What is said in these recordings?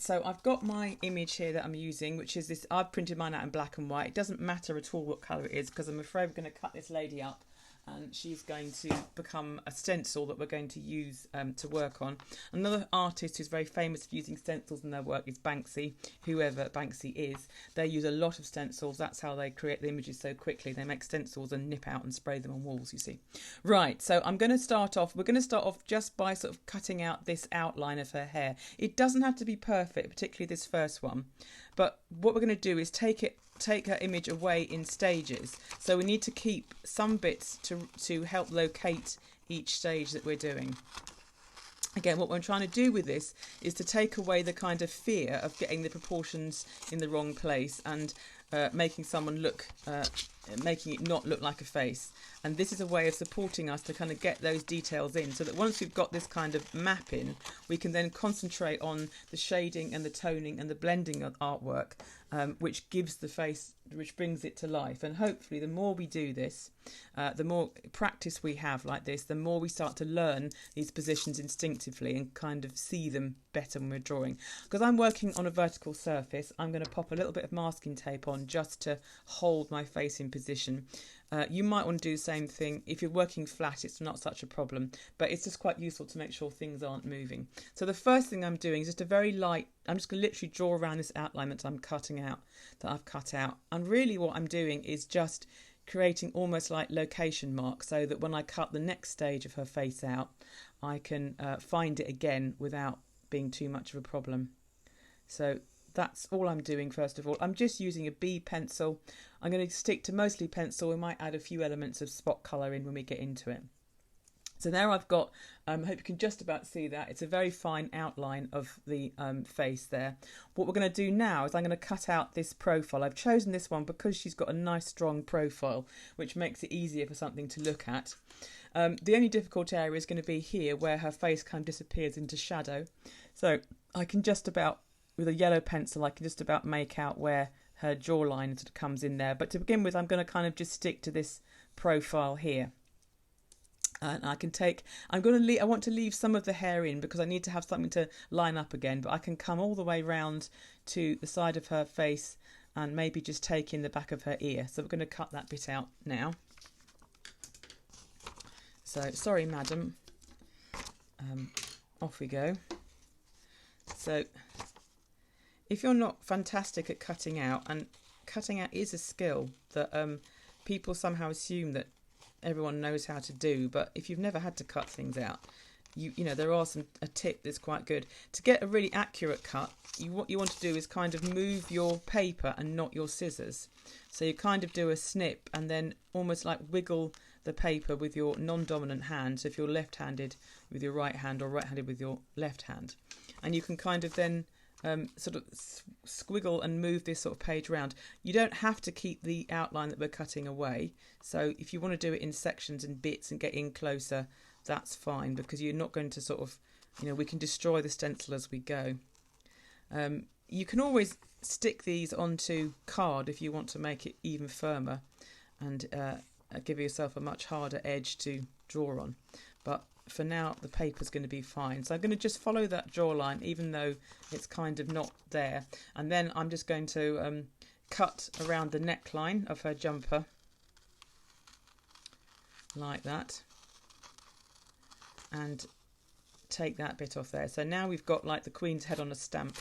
so I've got my image here that I'm using, which is this. I've printed mine out in black and white. It doesn't matter at all what colour it is, because I'm afraid we're going to cut this lady up and she's going to become a stencil that we're going to use to work on. Another artist who's very famous for using stencils in their work is Banksy, whoever Banksy is. They use a lot of stencils. That's how they create the images so quickly. They make stencils and nip out and spray them on walls, you see. Right, so I'm going to start off. We're going to start off just by sort of cutting out this outline of her hair. It doesn't have to be perfect, particularly this first one. But what we're going to do is take her image away in stages. So we need to keep some bits to help locate each stage that we're doing. Again, what we're trying to do with this is to take away the kind of fear of getting the proportions in the wrong place and making someone look, making it not look like a face. And this is a way of supporting us to kind of get those details in, so that once we've got this kind of map in, we can then concentrate on the shading and the toning and the blending of artwork, which gives the face, which brings it to life. And hopefully the more we do this, the more practice we have like this, the more we start to learn these positions instinctively and kind of see them better when we're drawing. Because I'm working on a vertical surface, I'm going to pop a little bit of masking tape on just to hold my face in position. You might want to do the same thing. If you're working flat, it's not such a problem, but it's just quite useful to make sure things aren't moving. So the first thing I'm doing is just a very light, I'm just going to literally draw around this outline that I'm cutting out, that I've cut out. And really what I'm doing is just creating almost like location marks, so that when I cut the next stage of her face out, I can find it again without being too much of a problem. So that's all I'm doing. First of all, I'm just using a B pencil. I'm going to stick to mostly pencil. We might add a few elements of spot colour in when we get into it. So there I've got, I hope you can just about see that. It's a very fine outline of the face there. What we're going to do now is I'm going to cut out this profile. I've chosen this one because she's got a nice strong profile, which makes it easier for something to look at. The only difficult area is going to be here where her face kind of disappears into shadow. So I can just about, with a yellow pencil, I can just about make out where her jawline sort of comes in there. But to begin with, I'm going to kind of just stick to this profile here. And I can take, I want to leave some of the hair in because I need to have something to line up again, but I can come all the way round to the side of her face and maybe just take in the back of her ear. So we're going to cut that bit out now. So, sorry, madam. Off we go. So, if you're not fantastic at cutting out, and cutting out is a skill that people somehow assume that everyone knows how to do, but if you've never had to cut things out, you know there are a tip that's quite good to get a really accurate cut. What you want to do is kind of move your paper and not your scissors. So you kind of do a snip and then almost like wiggle the paper with your non-dominant hand. So if you're left-handed with your right hand or right-handed with your left hand, and you can kind of then sort of squiggle and move this sort of page around. You don't have to keep the outline that we're cutting away. So if you want to do it in sections and bits and get in closer, that's fine, because you're not going to sort of, you know, we can destroy the stencil as we go. You can always stick these onto card if you want to make it even firmer and give yourself a much harder edge to draw on. But for now, the paper's going to be fine. So I'm going to just follow that jawline, even though it's kind of not there. And then I'm just going to cut around the neckline of her jumper, like that, and take that bit off there. So now we've got like the Queen's head on a stamp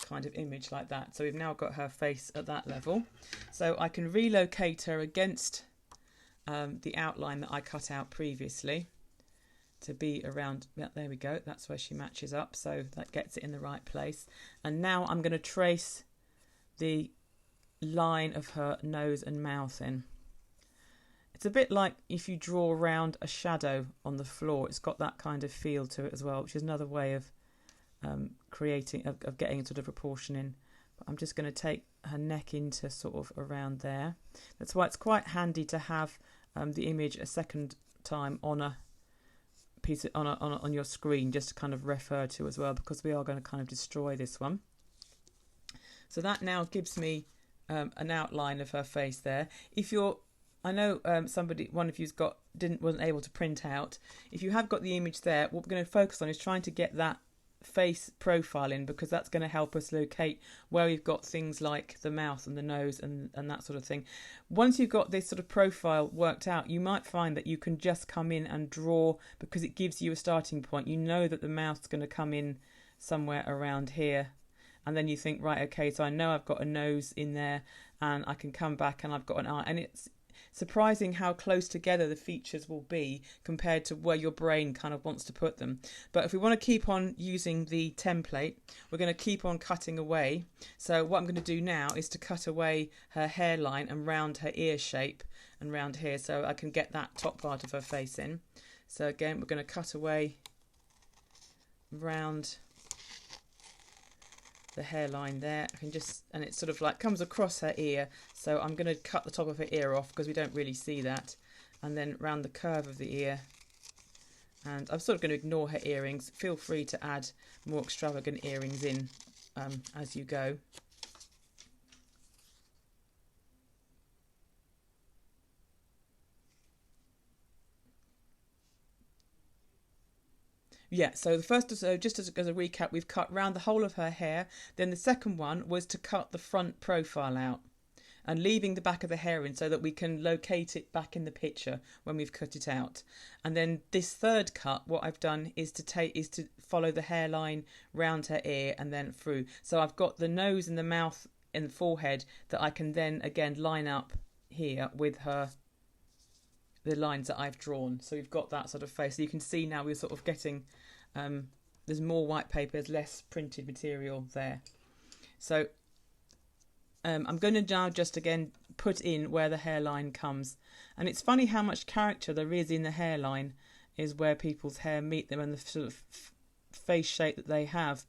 kind of image like that. So we've now got her face at that level. So I can relocate her against the outline that I cut out previously, to be around, yeah, there we go, that's where she matches up, so that gets it in the right place. And now I'm going to trace the line of her nose and mouth in. It's a bit like if you draw around a shadow on the floor. It's got that kind of feel to it as well, which is another way of getting a sort of proportion in. But I'm just going to take her neck into sort of around there. That's why it's quite handy to have the image a second time on a piece on your screen, just to kind of refer to as well, because we are going to kind of destroy this one. So that now gives me an outline of her face there. If you're, I know one of you's wasn't able to print out. If you have got the image there, what we're going to focus on is trying to get that face profiling, because that's going to help us locate where we've got things like the mouth and the nose and that sort of thing. Once you've got this sort of profile worked out, you might find that you can just come in and draw, because it gives you a starting point. You know that the mouth's going to come in somewhere around here, and then you think, right, okay, so I know I've got a nose in there, and I can come back and I've got an eye. And it's surprising how close together the features will be compared to where your brain kind of wants to put them. But if we want to keep on using the template, we're going to keep on cutting away. So what I'm going to do now is to cut away her hairline and round her ear shape and round here, so I can get that top part of her face in. So again, we're going to cut away round the hairline there. I can just, and it sort of like comes across her ear, so I'm going to cut the top of her ear off because we don't really see that, and then round the curve of the ear. And I'm sort of going to ignore her earrings. Feel free to add more extravagant earrings in as you go. Yeah, so the first, so just as a recap, we've cut round the whole of her hair. Then the second one was to cut the front profile out and leaving the back of the hair in so that we can locate it back in the picture when we've cut it out. And then this third cut, what I've done is to follow the hairline round her ear and then through. So I've got the nose and the mouth and the forehead that I can then again line up here with the lines that I've drawn. So we've got that sort of face. So you can see now we're sort of getting, there's more white paper, there's less printed material there. So I'm going to now just again put in where the hairline comes. And it's funny how much character there is in the hairline is where people's hair meet them and the sort of face shape that they have.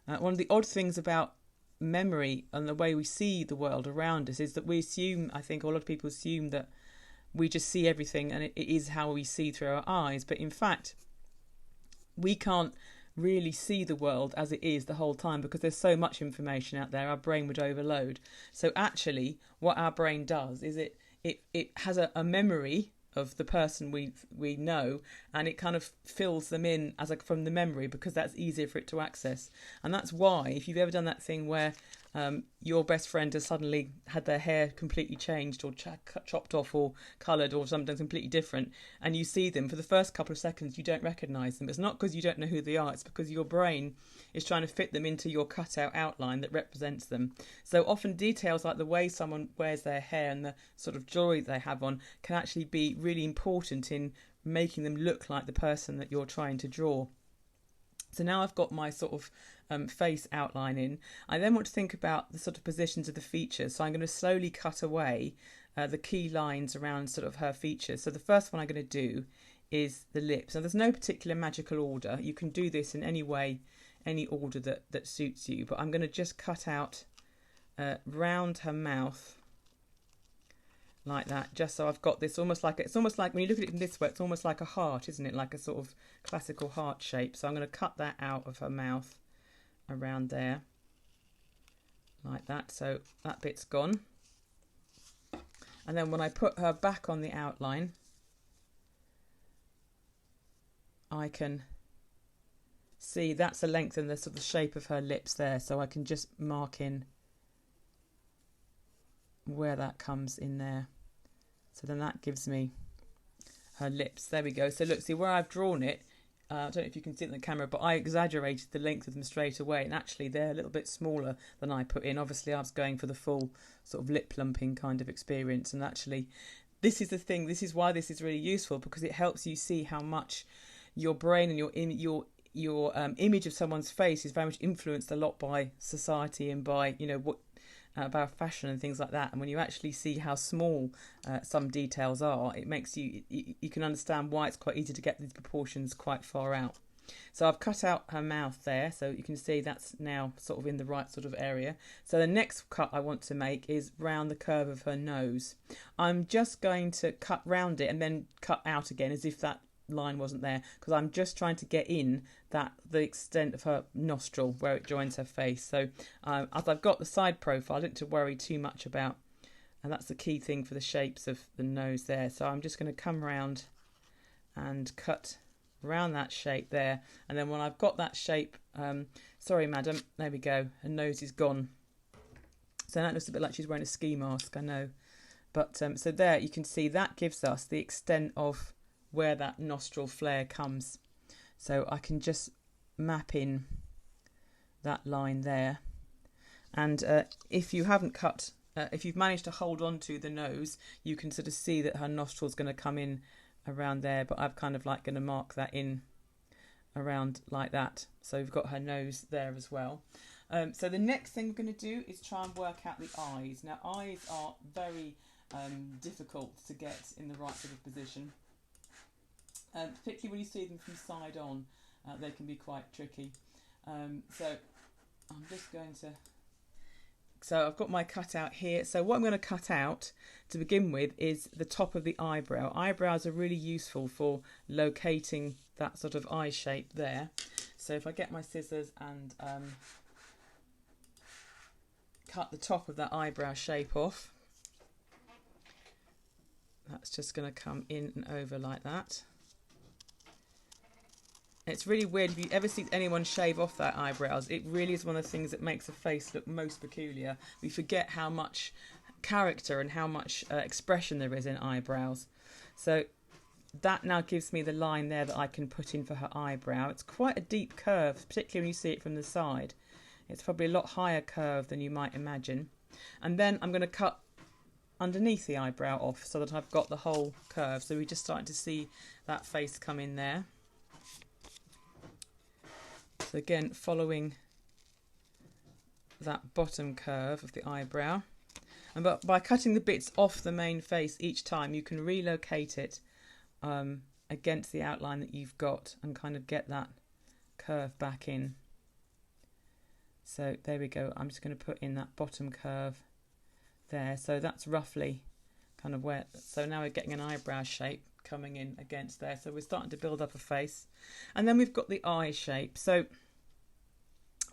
One of the odd things about memory and the way we see the world around us is that we assume, I think a lot of people assume that we just see everything and it is how we see through our eyes. But in fact, we can't really see the world as it is the whole time because there's so much information out there, our brain would overload. So actually what our brain does is it has a memory of the person we know, and it kind of fills them in as from the memory because that's easier for it to access. And that's why if you've ever done that thing where your best friend has suddenly had their hair completely changed or chopped off or coloured or something completely different, and you see them for the first couple of seconds, you don't recognise them. It's not because you don't know who they are, it's because your brain is trying to fit them into your cutout outline that represents them. So often details like the way someone wears their hair and the sort of jewellery they have on can actually be really important in making them look like the person that you're trying to draw. So now I've got my sort of face outline in. I then want to think about the sort of positions of the features. So I'm going to slowly cut away the key lines around sort of her features. So the first one I'm going to do is the lips. Now there's no particular magical order. You can do this in any way, any order that suits you. But I'm going to just cut out round her mouth like that, just so I've got this almost like, it's almost like when you look at it in this way, it's almost like a heart, isn't it? Like a sort of classical heart shape. So I'm going to cut that out of her mouth around there like that, so that bit's gone. And then when I put her back on the outline, I can see that's the length and the sort of shape of her lips there, so I can just mark in where that comes in there. So then that gives me her lips. There we go. So look, see where I've drawn it, I don't know if you can see it in the camera, but I exaggerated the length of them straight away, and actually they're a little bit smaller than I put in. Obviously I was going for the full sort of lip plumping kind of experience, and actually this is the thing, this is why this is really useful, because it helps you see how much your brain and your image of someone's face is very much influenced a lot by society and by, you know, what about fashion and things like that. And when you actually see how small some details are, it makes you can understand why it's quite easy to get these proportions quite far out. So I've cut out her mouth there, so you can see that's now sort of in the right sort of area. So the next cut I want to make is round the curve of her nose. I'm just going to cut round it and then cut out again as if that line wasn't there, because I'm just trying to get in the extent of her nostril where it joins her face. So as I've got the side profile, I don't need to worry too much about, and that's the key thing for the shapes of the nose there. So I'm just going to come around and cut around that shape there. And then when I've got that shape, sorry madam, there we go, her nose is gone. So that looks a bit like she's wearing a ski mask, I know. But so there you can see that gives us the extent of where that nostril flare comes. So I can just map in that line there. And if you haven't cut, if you've managed to hold on to the nose, you can sort of see that her nostril's going to come in around there. But I'm kind of like going to mark that in around like that. So we've got her nose there as well. So the next thing we're going to do is try and work out the eyes. Now eyes are very difficult to get in the right sort of position. Particularly when you see them from side on, they can be quite tricky. So I'm just going to... So I've got my cutout here. So what I'm going to cut out to begin with is the top of the eyebrow. Eyebrows are really useful for locating that sort of eye shape there. So if I get my scissors and cut the top of that eyebrow shape off, that's just going to come in and over like that. It's really weird if you ever see anyone shave off their eyebrows. It really is one of the things that makes a face look most peculiar. We forget how much character and how much expression there is in eyebrows. So that now gives me the line there that I can put in for her eyebrow. It's quite a deep curve, particularly when you see it from the side. It's probably a lot higher curve than you might imagine. And then I'm going to cut underneath the eyebrow off so that I've got the whole curve. So we're just starting to see that face come in there. So again, following that bottom curve of the eyebrow. And but by cutting the bits off the main face each time, you can relocate it against the outline that you've got and kind of get that curve back in. So there we go. I'm just going to put in that bottom curve there. So that's roughly kind of where... So now we're getting an eyebrow shape coming in against there. So we're starting to build up a face. And then we've got the eye shape. So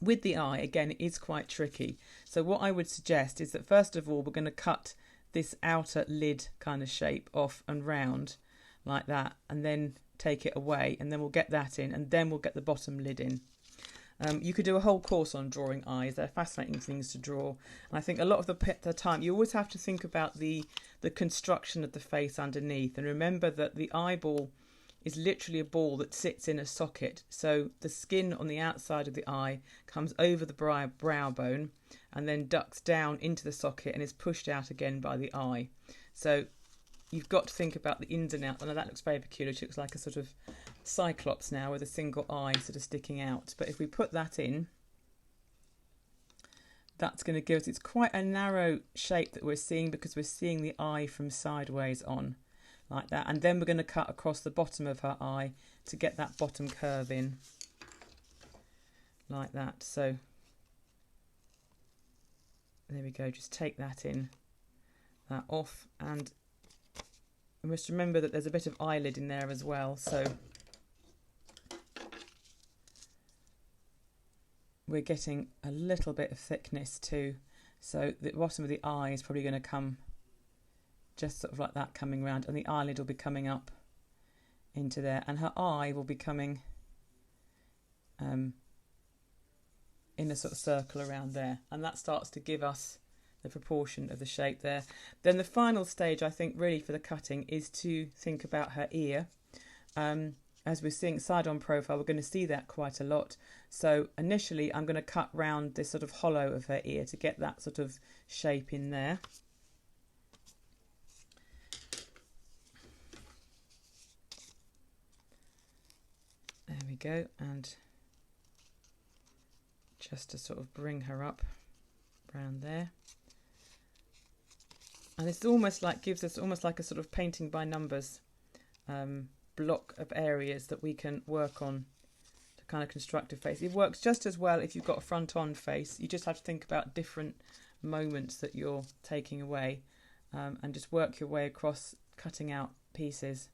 with the eye, again, it is quite tricky. So what I would suggest is that first of all, we're going to cut this outer lid kind of shape off and round like that, and then take it away, and then we'll get that in, and then we'll get the bottom lid in. You could do a whole course on drawing eyes. They're fascinating things to draw. And I think a lot of the time you always have to think about the construction of the face underneath. And remember that the eyeball is literally a ball that sits in a socket. So the skin on the outside of the eye comes over the brow bone and then ducks down into the socket and is pushed out again by the eye. So you've got to think about the ins and outs. I know that looks very peculiar. It looks like a sort of cyclops now with a single eye sort of sticking out. But if we put that in, that's going to give us... It's quite a narrow shape that we're seeing because we're seeing the eye from sideways on, like that. And then we're going to cut across the bottom of her eye to get that bottom curve in, like that. So there we go. Just take that in, that off, and we must remember that there's a bit of eyelid in there as well. So we're getting a little bit of thickness too. So the bottom of the eye is probably going to come just sort of like that, coming round, and the eyelid will be coming up into there, and her eye will be coming in a sort of circle around there, and that starts to give us the proportion of the shape there. Then the final stage, I think, really for the cutting is to think about her ear. As we're seeing side on profile, we're going to see that quite a lot. So initially I'm going to cut round this sort of hollow of her ear to get that sort of shape in there. There we go, and just to sort of bring her up around there. And it's almost like, gives us almost like a sort of painting by numbers block of areas that we can work on to kind of construct a face. It works just as well if you've got a front-on face. You just have to think about different moments that you're taking away and just work your way across, cutting out pieces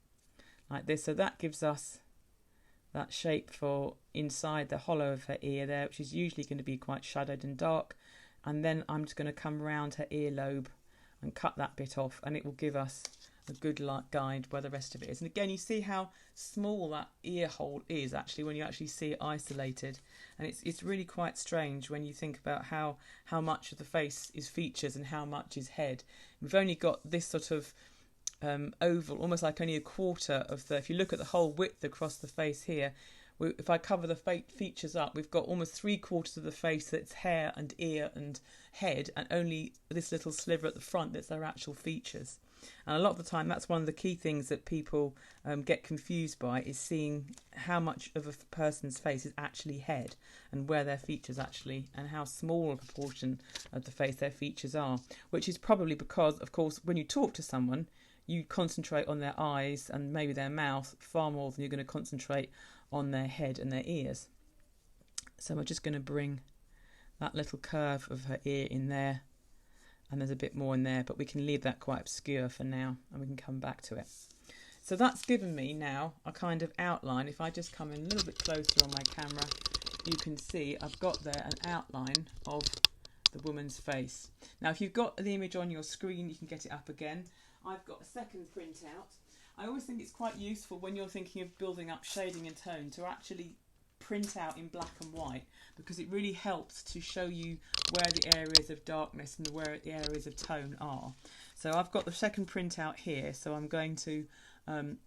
like this. So that gives us that shape for inside the hollow of her ear there, which is usually going to be quite shadowed and dark. And then I'm just going to come around her earlobe and cut that bit off, and it will give us a good guide where the rest of it is. And again, you see how small that ear hole is actually when you actually see it isolated, and it's really quite strange when you think about how much of the face is features and how much is head. We've only got this sort of oval, almost like only a quarter of the, if you look at the whole width across the face here, if I cover the features up, we've got almost 3/4 of the face that's hair and ear and head, and only this little sliver at the front that's their actual features. And a lot of the time, that's one of the key things that people get confused by, is seeing how much of a person's face is actually head and where their features actually, and how small a proportion of the face their features are, which is probably because, of course, when you talk to someone, you concentrate on their eyes and maybe their mouth far more than you're going to concentrate on their head and their ears. So we're just going to bring that little curve of her ear in there, and there's a bit more in there, but we can leave that quite obscure for now and we can come back to it. So that's given me now a kind of outline. If I just come in a little bit closer on my camera, you can see I've got there an outline of the woman's face. Now if you've got the image on your screen, you can get it up again. I've got a second printout. I always think it's quite useful when you're thinking of building up shading and tone to actually print out in black and white, because it really helps to show you where the areas of darkness and where the areas of tone are. So I've got the second printout here, so I'm going to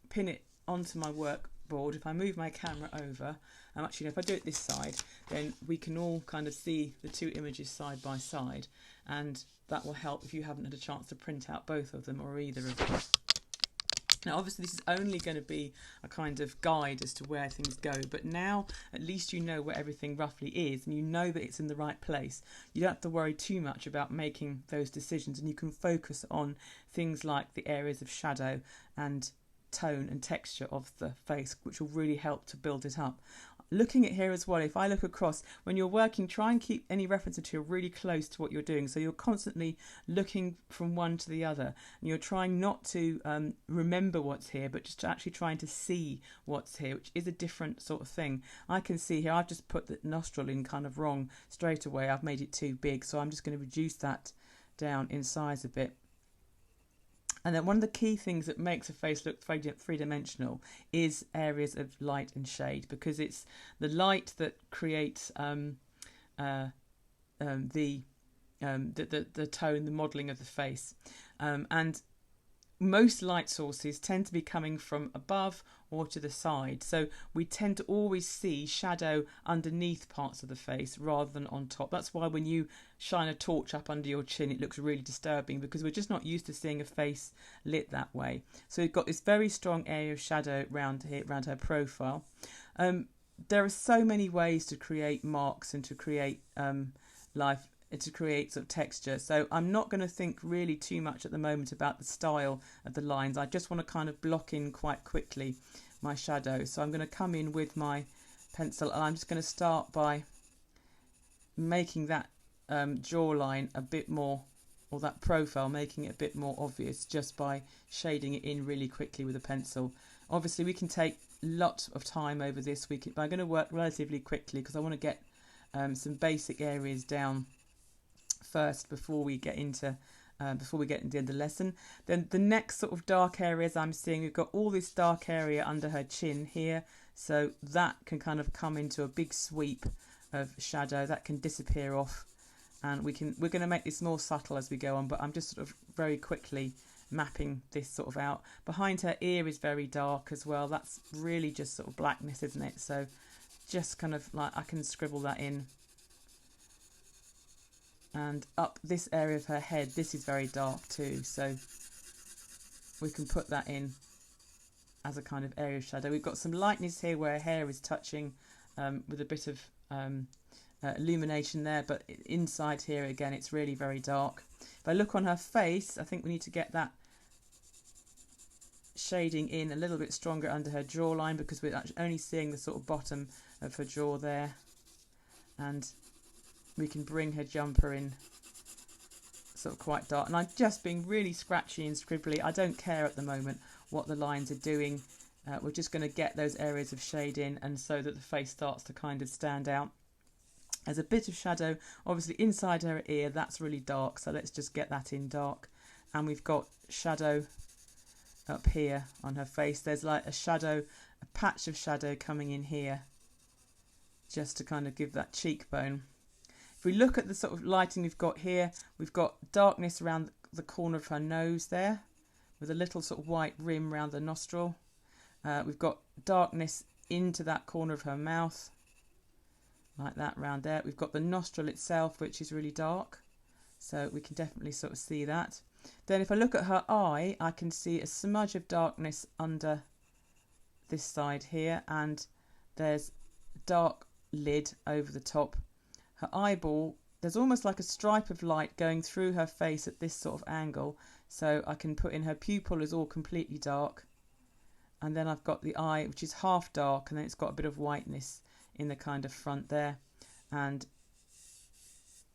pin it onto my workboard. If I move my camera over, actually if I do it this side, then we can all kind of see the two images side by side, and that will help if you haven't had a chance to print out both of them or either of them. Now obviously this is only going to be a kind of guide as to where things go, but now at least you know where everything roughly is and you know that it's in the right place. You don't have to worry too much about making those decisions, and you can focus on things like the areas of shadow and tone and texture of the face, which will really help to build it up. Looking at here as well, if I look across, when you're working, try and keep any reference material really close to what you're doing, so you're constantly looking from one to the other, and you're trying not to remember what's here, but just actually trying to see what's here, which is a different sort of thing. I can see here I've just put the nostril in kind of wrong straight away. I've made it too big, so I'm just going to reduce that down in size a bit. And then one of the key things that makes a face look three-dimensional is areas of light and shade, because it's the light that creates the tone, the modelling of the face. And most light sources tend to be coming from above or to the side, so we tend to always see shadow underneath parts of the face rather than on top. That's why when you shine a torch up under your chin, it looks really disturbing, because we're just not used to seeing a face lit that way. So we've got this very strong area of shadow around here, around her profile. There are so many ways to create marks and to create to create sort of texture, so I'm not going to think really too much at the moment about the style of the lines. I just want to kind of block in quite quickly my shadow, so I'm going to come in with my pencil and I'm just going to start by making that jawline a bit more, or that profile, making it a bit more obvious just by shading it in really quickly with a pencil. Obviously we can take lots of time over this, but I'm going to work relatively quickly because I want to get some basic areas down first before we get into the end of the lesson. Then the next sort of dark areas I'm seeing, we've got all this dark area under her chin here, so that can kind of come into a big sweep of shadow that can disappear off, and we're going to make this more subtle as we go on, but I'm just sort of very quickly mapping this sort of out. Behind her ear is very dark as well. That's really just sort of blackness, isn't it? So just kind of like I can scribble that in. And up this area of her head, this is very dark too, so we can put that in as a kind of area of shadow. We've got some lightness here where her hair is touching with a bit of illumination there, but inside here again it's really very dark. If I look on her face, I think we need to get that shading in a little bit stronger under her jawline, because we're actually only seeing the sort of bottom of her jaw there, and we can bring her jumper in sort of quite dark. And I'm just being really scratchy and scribbly. I don't care at the moment what the lines are doing. We're just going to get those areas of shade in, and so that the face starts to kind of stand out. There's a bit of shadow obviously inside her ear, that's really dark, so let's just get that in dark. And we've got shadow up here on her face. There's like a shadow, a patch of shadow coming in here, just to kind of give that cheekbone. If we look at the sort of lighting we've got here, we've got darkness around the corner of her nose there, with a little sort of white rim around the nostril. We've got darkness into that corner of her mouth, like that round there. We've got the nostril itself, which is really dark, so we can definitely sort of see that. Then if I look at her eye, I can see a smudge of darkness under this side here, and there's dark lid over the top. Her eyeball, there's almost like a stripe of light going through her face at this sort of angle, so I can put in her pupil is all completely dark, and then I've got the eye, which is half dark, and then it's got a bit of whiteness in the kind of front there, and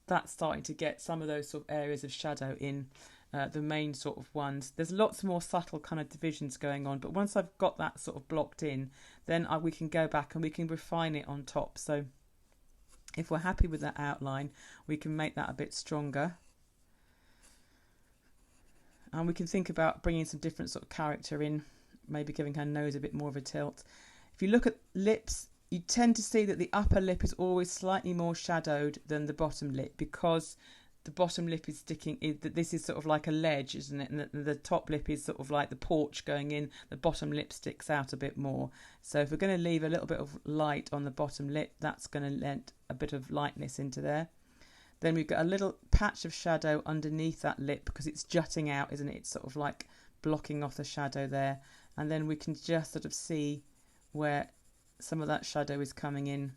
that's starting to get some of those sort of areas of shadow in the main sort of ones. There's lots more subtle kind of divisions going on, but once I've got that sort of blocked in, then we can go back and we can refine it on top. So if we're happy with that outline, we can make that a bit stronger, and we can think about bringing some different sort of character in, maybe giving her nose a bit more of a tilt. If you look at lips, you tend to see that the upper lip is always slightly more shadowed than the bottom lip, because the bottom lip is sticking, this is sort of like a ledge, isn't it? And the top lip is sort of like the porch going in, the bottom lip sticks out a bit more. So if we're going to leave a little bit of light on the bottom lip, that's going to lend a bit of lightness into there. Then we've got a little patch of shadow underneath that lip because it's jutting out, isn't it? It's sort of like blocking off the shadow there. And then we can just sort of see where some of that shadow is coming in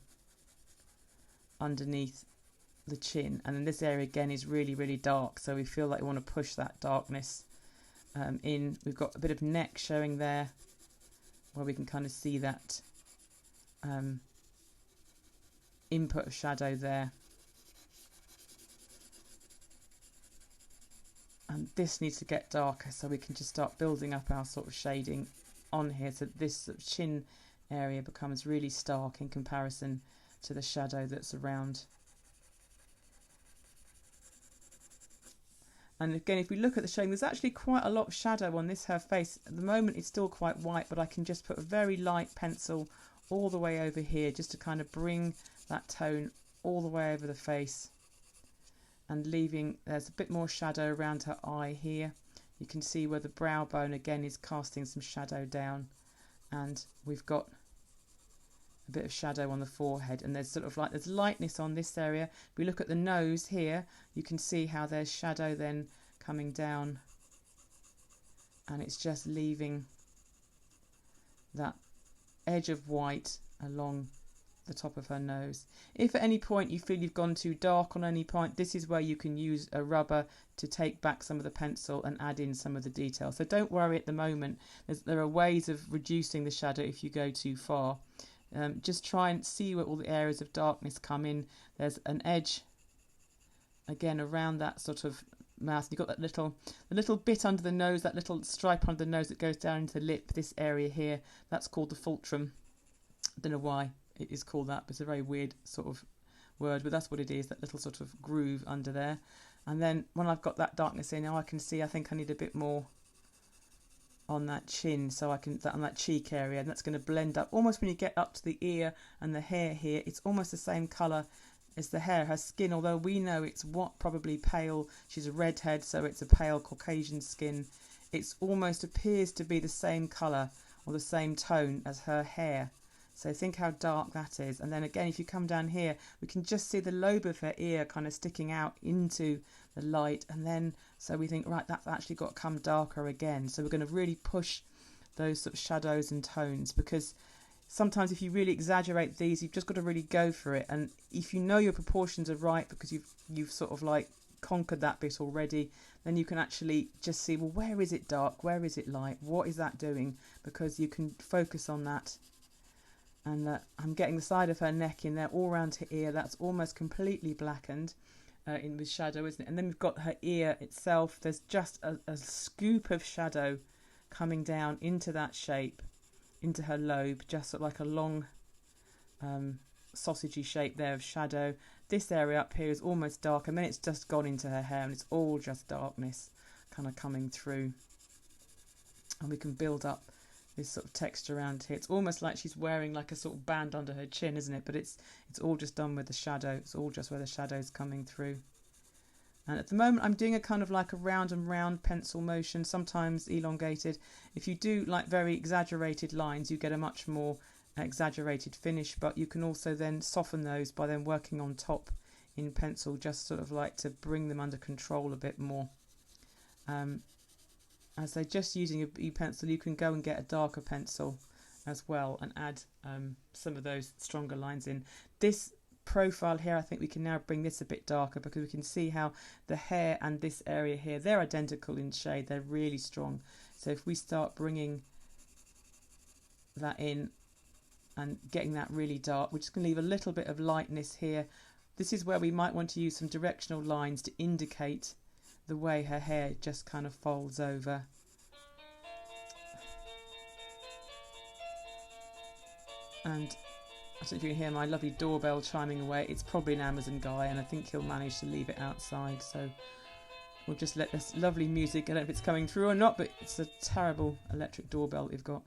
underneath the chin, and then this area again is really, really dark, so we feel like we want to push that darkness in. We've got a bit of neck showing there where we can kind of see that input of shadow there, and this needs to get darker, so we can just start building up our sort of shading on here, so this sort of chin area becomes really stark in comparison to the shadow that's around. And again, if we look at the shading, there's actually quite a lot of shadow on her face. At the moment it's still quite white, but I can just put a very light pencil all the way over here just to kind of bring that tone all the way over the face, and leaving, there's a bit more shadow around her eye here. You can see where the brow bone again is casting some shadow down, and we've got a bit of shadow on the forehead, and there's sort of like there's lightness on this area. If we look at the nose here, you can see how there's shadow then coming down, and it's just leaving that edge of white along the top of her nose. If at any point you feel you've gone too dark on any point, this is where you can use a rubber to take back some of the pencil and add in some of the detail. So don't worry at the moment, there are ways of reducing the shadow if you go too far. Just try and see where all the areas of darkness come in. There's an edge again around that sort of mouth. You've got that the little bit under the nose, that little stripe under the nose that goes down into the lip, this area here, that's called the fulcrum. I don't know why it is called that, but it's a very weird sort of word, but that's what it is, that little sort of groove under there. And then when I've got that darkness in, now I can see I think I need a bit more on that chin, so I can, on that cheek area, and that's going to blend up almost when you get up to the ear and the hair here. It's almost the same colour as the hair. Her skin, although we know it's probably pale, she's a redhead, so it's a pale Caucasian skin, it's almost appears to be the same colour or the same tone as her hair. So think how dark that is. And then again, if you come down here, we can just see the lobe of her ear kind of sticking out into the light, and then so we think, right, that's actually got to come darker again. So we're going to really push those sort of shadows and tones, because sometimes if you really exaggerate these, you've just got to really go for it. And if you know your proportions are right, because you've sort of like conquered that bit already, then you can actually just see, well, where is it dark, where is it light, what is that doing, because you can focus on that. And I'm getting the side of her neck in there, all around her ear, that's almost completely blackened in with shadow, isn't it? And then we've got her ear itself, there's just a scoop of shadow coming down into that shape, into her lobe, just sort of like a long sausagey shape there of shadow. This area up here is almost dark, and then it's just gone into her hair, and it's all just darkness kind of coming through. and we can build up this sort of texture around here. It's almost like she's wearing like a sort of band under her chin, isn't it? But it's all just done with the shadow. It's all just where the shadow's coming through. And at the moment I'm doing a kind of like a round and round pencil motion, sometimes elongated. If you do like very exaggerated lines, you get a much more exaggerated finish, but you can also then soften those by then working on top in pencil, just sort of like to bring them under control a bit more. As they're just using a pencil, you can go and get a darker pencil as well and add some of those stronger lines in. This profile here, I think we can now bring this a bit darker, because we can see how the hair and this area here, they're identical in shade, they're really strong. So if we start bringing that in and getting that really dark, we're just going to leave a little bit of lightness here. This is where we might want to use some directional lines to indicate the way her hair just kind of folds over. And I don't know if you can hear my lovely doorbell chiming away. It's probably an Amazon guy, and I think he'll manage to leave it outside. So we'll just let this lovely music, I don't know if it's coming through or not, but it's a terrible electric doorbell we've got.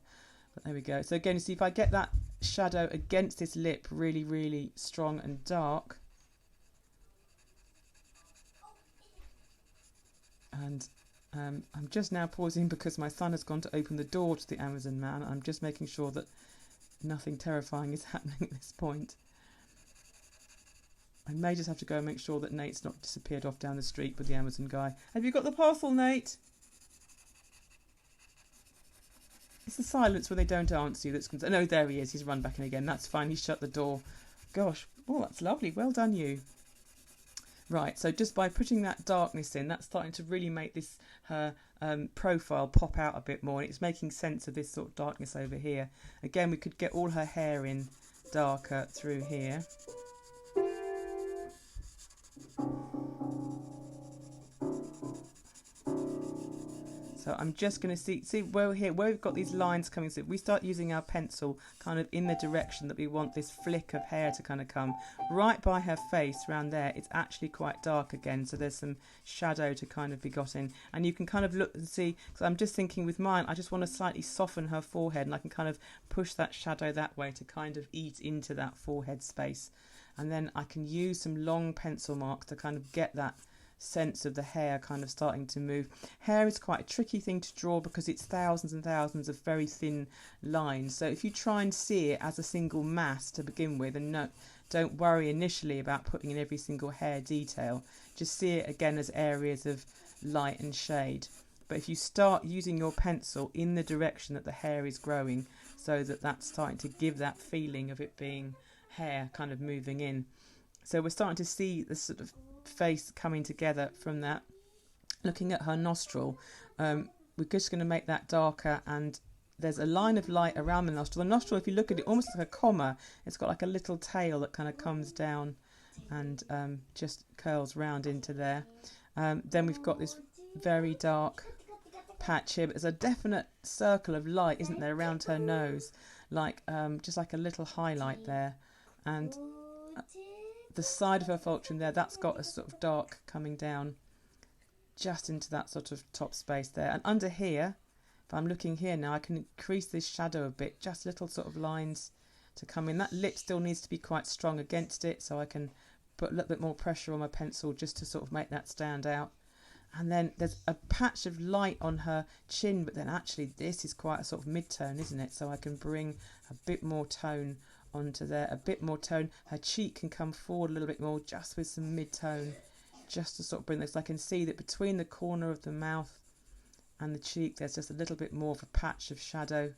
But there we go. So again, you see if I get that shadow against this lip really, really strong and dark, and I'm just now pausing because my son has gone to open the door to the Amazon man. I'm just making sure that nothing terrifying is happening at this point. I may just have to go and make sure that Nate's not disappeared off down the street with the Amazon guy. Have you got the parcel, Nate? It's the silence when they don't answer you that's concerned. No, there he is. He's run back in again. That's fine. He's shut the door. Gosh, oh, that's lovely. Well done, you. Right, so just by putting that darkness in, that's starting to really make this her profile pop out a bit more. And it's making sense of this sort of darkness over here. Again, we could get all her hair in darker through here. So I'm just going to see where we've got these lines coming. So if we start using our pencil kind of in the direction that we want this flick of hair to kind of come, right by her face around there, it's actually quite dark again. So there's some shadow to kind of be got in. And you can kind of look and see, because I'm just thinking with mine, I just want to slightly soften her forehead, and I can kind of push that shadow that way to kind of eat into that forehead space. And then I can use some long pencil marks to kind of get that sense of the hair kind of starting to move. Hair is quite a tricky thing to draw because it's thousands and thousands of very thin lines. So if you try and see it as a single mass to begin with, and don't worry initially about putting in every single hair detail, just see it again as areas of light and shade. But if you start using your pencil in the direction that the hair is growing, so that that's starting to give that feeling of it being hair kind of moving in. So we're starting to see the sort of face coming together from that. Looking at her nostril, we're just going to make that darker, and there's a line of light around the nostril. The nostril, if you look at it, almost like a comma. It's got like a little tail that kind of comes down and just curls round into there. Then we've got this very dark patch here, but there's a definite circle of light, isn't there, around her nose, like just like a little highlight there. And the side of her falchion there, that's got a sort of dark coming down just into that sort of top space there. And under here, if I'm looking here now, I can increase this shadow a bit, just little sort of lines to come in. That lip still needs to be quite strong against it, so I can put a little bit more pressure on my pencil just to sort of make that stand out. And then there's a patch of light on her chin, but then actually this is quite a sort of mid-tone, isn't it? So I can bring a bit more tone onto there, a bit more tone. Her cheek can come forward a little bit more, just with some mid-tone, just to sort of bring this. I can see that between the corner of the mouth and the cheek, there's just a little bit more of a patch of shadow,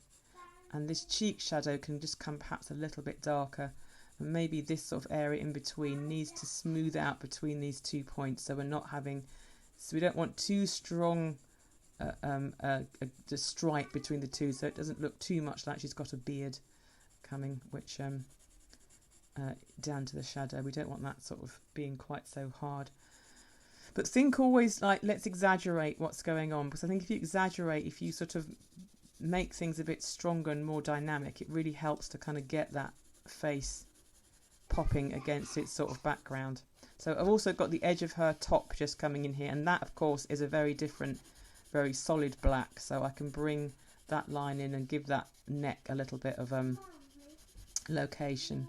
and this cheek shadow can just come perhaps a little bit darker, and maybe this sort of area in between needs to smooth out between these 2 points, so we're not having, so we don't want too strong a stripe between the two, so it doesn't look too much like she's got a beard coming, which down to the shadow. We don't want that sort of being quite so hard. But think always like, let's exaggerate what's going on, because I think if you exaggerate, if you sort of make things a bit stronger and more dynamic, it really helps to kind of get that face popping against its sort of background. So I've also got the edge of her top just coming in here, and that of course is a very different very solid black, so I can bring that line in and give that neck a little bit of location.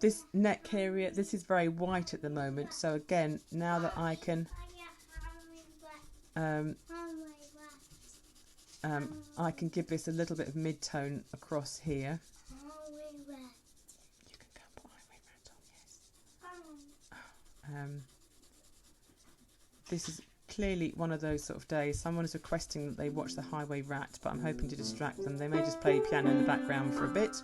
This neck area, this is very white at the moment, so again, now that I can I can give this a little bit of mid-tone across here. You can go and put highway rat on, yes. This is clearly one of those sort of days. Someone is requesting that they watch the Highway Rat, but I'm hoping to distract them. They may just play piano in the background for a bit.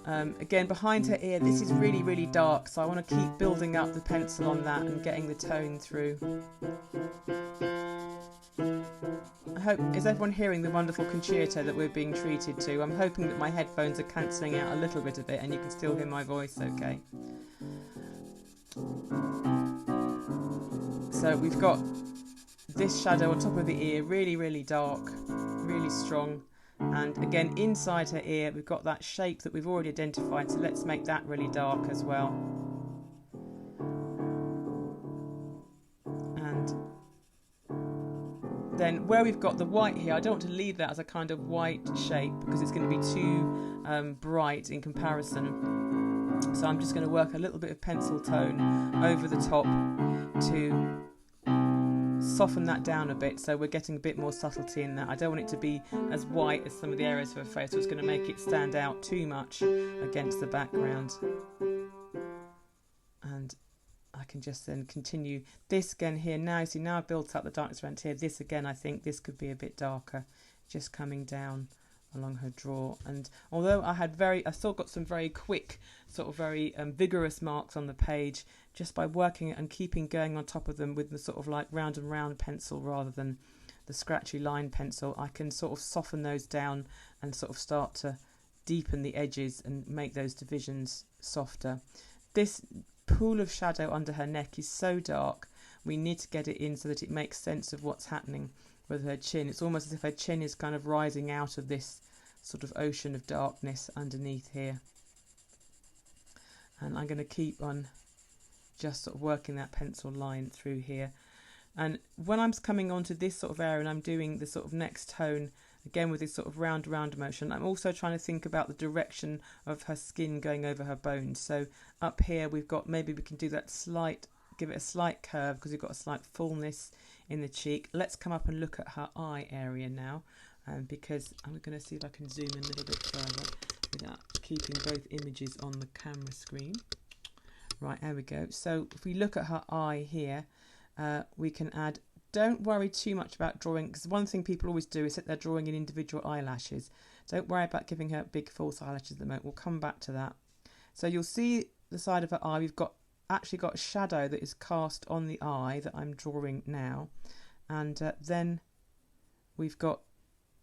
Again, behind her ear, this is really, really dark, so I want to keep building up the pencil on that and getting the tone through. I hope, is everyone hearing the wonderful concerto that we're being treated to? I'm hoping that my headphones are cancelling out a little bit of it and you can still hear my voice okay. So we've got this shadow on top of the ear, really, really dark, really strong. And again, inside her ear, we've got that shape that we've already identified. So let's make that really dark as well. And then where we've got the white here, I don't want to leave that as a kind of white shape because it's going to be too bright in comparison. So I'm just going to work a little bit of pencil tone over the top to soften that down a bit, so we're getting a bit more subtlety in that. I don't want it to be as white as some of the areas of her face, so it's going to make it stand out too much against the background. And I can just then continue this again here now. See, now I've built up the darkness around here. This again, I think this could be a bit darker, just coming down along her draw. And although I still got some very quick, sort of very vigorous marks on the page, just by working and keeping going on top of them with the sort of like round and round pencil rather than the scratchy line pencil, I can sort of soften those down and sort of start to deepen the edges and make those divisions softer. This pool of shadow under her neck is so dark, we need to get it in so that it makes sense of what's happening with her chin. It's almost as if her chin is kind of rising out of this sort of ocean of darkness underneath here. And I'm going to keep on just sort of working that pencil line through here. And when I'm coming onto this sort of area and I'm doing the sort of next tone, again with this sort of round motion, I'm also trying to think about the direction of her skin going over her bones. So up here we've got, maybe we can do that slight, give it a slight curve because we've got a slight fullness in the cheek. Let's come up and look at her eye area now, because I'm going to see if I can zoom in a little bit further without keeping both images on the camera screen. Right, there we go. So if we look at her eye here, we can add, don't worry too much about drawing, because one thing people always do is that they're drawing in individual eyelashes. Don't worry about giving her big false eyelashes at the moment. We'll come back to that. So you'll see the side of her eye, we've actually got a shadow that is cast on the eye that I'm drawing now. And then we've got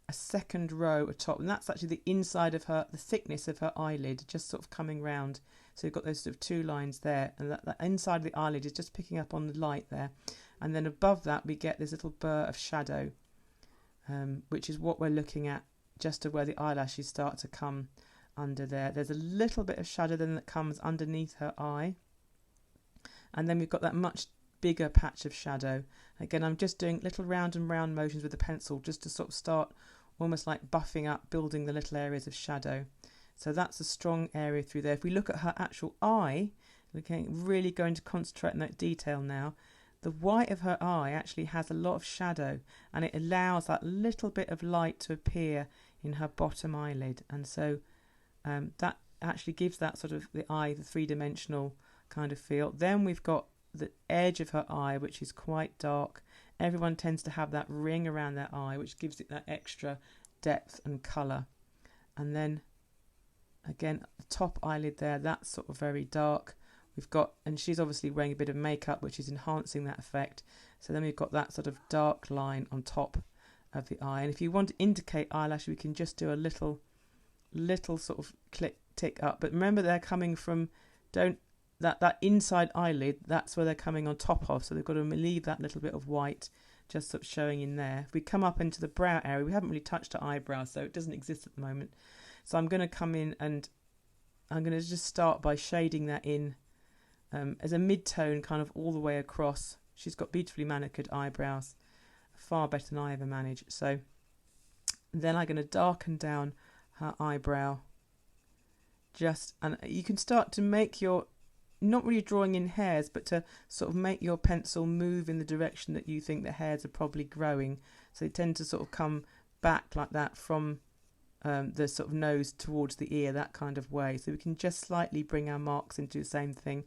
a second row atop, and that's actually the inside of her, the thickness of her eyelid, just sort of coming round. So you've got those sort of two lines there, and that inside of the eyelid is just picking up on the light there. And then above that we get this little burr of shadow, which is what we're looking at just to where the eyelashes start to come under there. There's a little bit of shadow then that comes underneath her eye. And then we've got that much bigger patch of shadow. Again, I'm just doing little round and round motions with the pencil just to sort of start almost like buffing up, building the little areas of shadow. So that's a strong area through there. If we look at her actual eye, we're really going to concentrate on that detail now. The white of her eye actually has a lot of shadow, and it allows that little bit of light to appear in her bottom eyelid. And so that actually gives that sort of the eye, the three-dimensional kind of feel. Then we've got the edge of her eye, which is quite dark. Everyone tends to have that ring around their eye, which gives it that extra depth and colour. And then again, the top eyelid there, that's sort of very dark. We've got, and she's obviously wearing a bit of makeup, which is enhancing that effect. So then we've got that sort of dark line on top of the eye. And if you want to indicate eyelash, we can just do a little sort of tick up. But remember, they're coming from, that inside eyelid, that's where they're coming on top of. So they've got to leave that little bit of white just sort of showing in there. If we come up into the brow area, we haven't really touched her eyebrow, so it doesn't exist at the moment. So I'm going to come in and I'm going to just start by shading that in as a mid-tone kind of all the way across she's got beautifully manicured eyebrows, far better than I ever managed. So then I'm going to darken down her eyebrow. And you can start to make your, not really drawing in hairs, but to sort of make your pencil move in the direction that you think the hairs are probably growing. So they tend to sort of come back like that from the sort of nose towards the ear, that kind of way. So we can just slightly bring our marks into the same thing.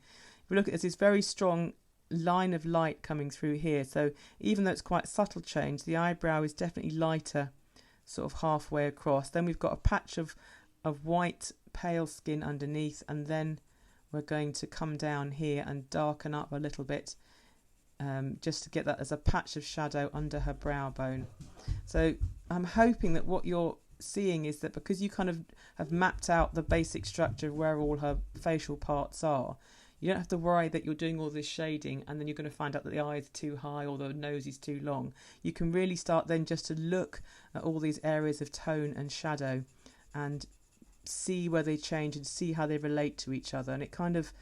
If we look at this very strong line of light coming through here. So even though it's quite a subtle change, the eyebrow is definitely lighter, sort of halfway across. Then we've got a patch of white pale skin underneath, and then we're going to come down here and darken up a little bit, just to get that as a patch of shadow under her brow bone. So I'm hoping that what you're seeing is that because you kind of have mapped out the basic structure of where all her facial parts are, you don't have to worry that you're doing all this shading and then you're going to find out that the eye is too high or the nose is too long. You can really start then just to look at all these areas of tone and shadow and see where they change and see how they relate to each other, and it kind of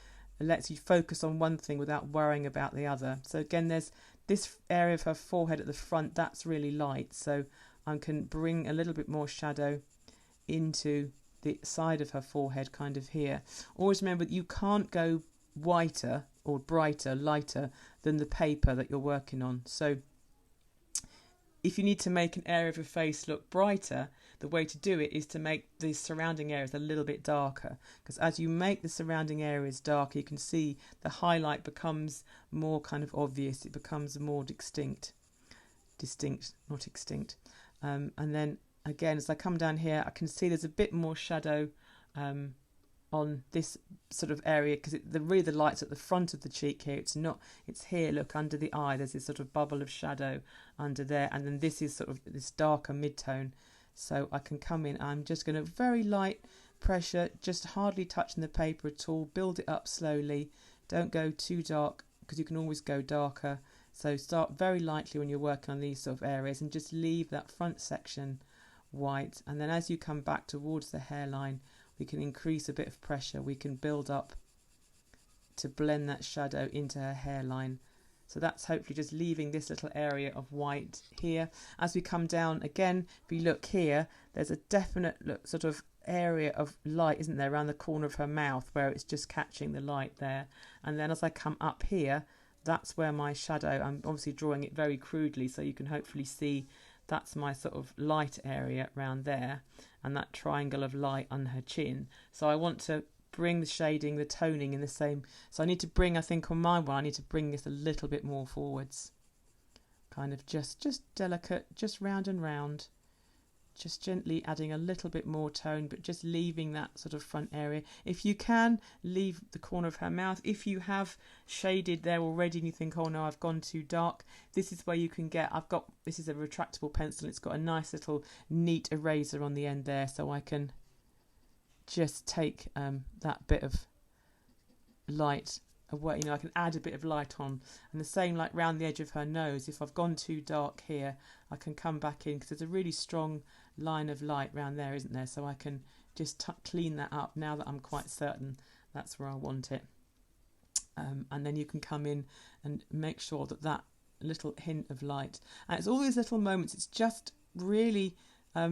lets you focus on one thing without worrying about the other. So again, there's this area of her forehead at the front that's really light, so I can bring a little bit more shadow into the side of her forehead, kind of here. Always remember that you can't go whiter or brighter, lighter than the paper that you're working on. So if you need to make an area of your face look brighter, the way to do it is to make the surrounding areas a little bit darker, because as you make the surrounding areas darker, you can see the highlight becomes more kind of obvious. It becomes more distinct, not extinct. And then again, as I come down here, I can see there's a bit more shadow on this sort of area, because really the light's at the front of the cheek here. It's here, look, under the eye. There's this sort of bubble of shadow under there, and then this is sort of this darker mid-tone. So I can come in, I'm just going to very light pressure, just hardly touching the paper at all, build it up slowly. Don't go too dark, because you can always go darker. So start very lightly when you're working on these sort of areas and just leave that front section white. And then as you come back towards the hairline, we can increase a bit of pressure. We can build up to blend that shadow into her hairline. So that's hopefully just leaving this little area of white here. As we come down again, if you look here, there's a definite sort of area of light, isn't there, around the corner of her mouth where it's just catching the light there. And then as I come up here, that's where my shadow, I'm obviously drawing it very crudely, so you can hopefully see that's my sort of light area around there, and that triangle of light on her chin. So I want to bring the shading, the toning in the same. So I need to bring, I think on my one, I need to bring this a little bit more forwards. Kind of just delicate, just round and round. Just gently adding a little bit more tone, but just leaving that sort of front area. If you can, leave the corner of her mouth. If you have shaded there already and you think, oh no, I've gone too dark, this is where you can get, this is a retractable pencil. It's got a nice little neat eraser on the end there, so I can just take that bit of light away. I can add a bit of light on, and the same like round the edge of her nose. If I've gone too dark here, I can come back in, because there's a really strong line of light round there, isn't there? So I can just clean that up now that I'm quite certain that's where I want it. And then you can come in and make sure that that little hint of light, and it's all these little moments, it's just really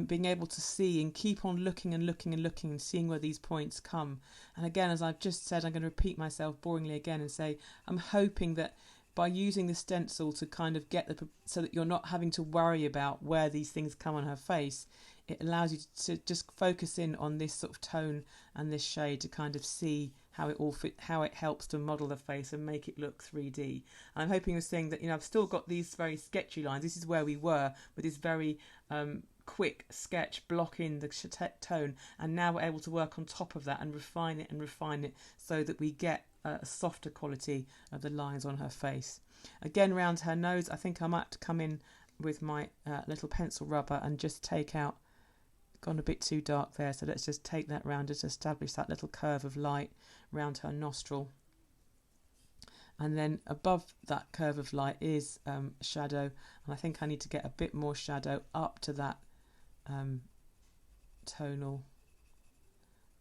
being able to see and keep on looking and looking and looking and seeing where these points come. And again, as I've just said, I'm going to repeat myself boringly again and say, I'm hoping that by using the stencil to kind of get so that you're not having to worry about where these things come on her face, it allows you to just focus in on this sort of tone and this shade to kind of see how it all fit, how it helps to model the face and make it look 3D. And I'm hoping you're seeing that, I've still got these very sketchy lines. This is where we were with this very quick sketch, block in the tone, and now we're able to work on top of that and refine it so that we get a softer quality of the lines on her face. Again, around her nose, I think I might come in with my little pencil rubber and just take out, gone a bit too dark there, so let's just take that round to establish that little curve of light round her nostril. And then above that curve of light is shadow, and I think I need to get a bit more shadow up to that tonal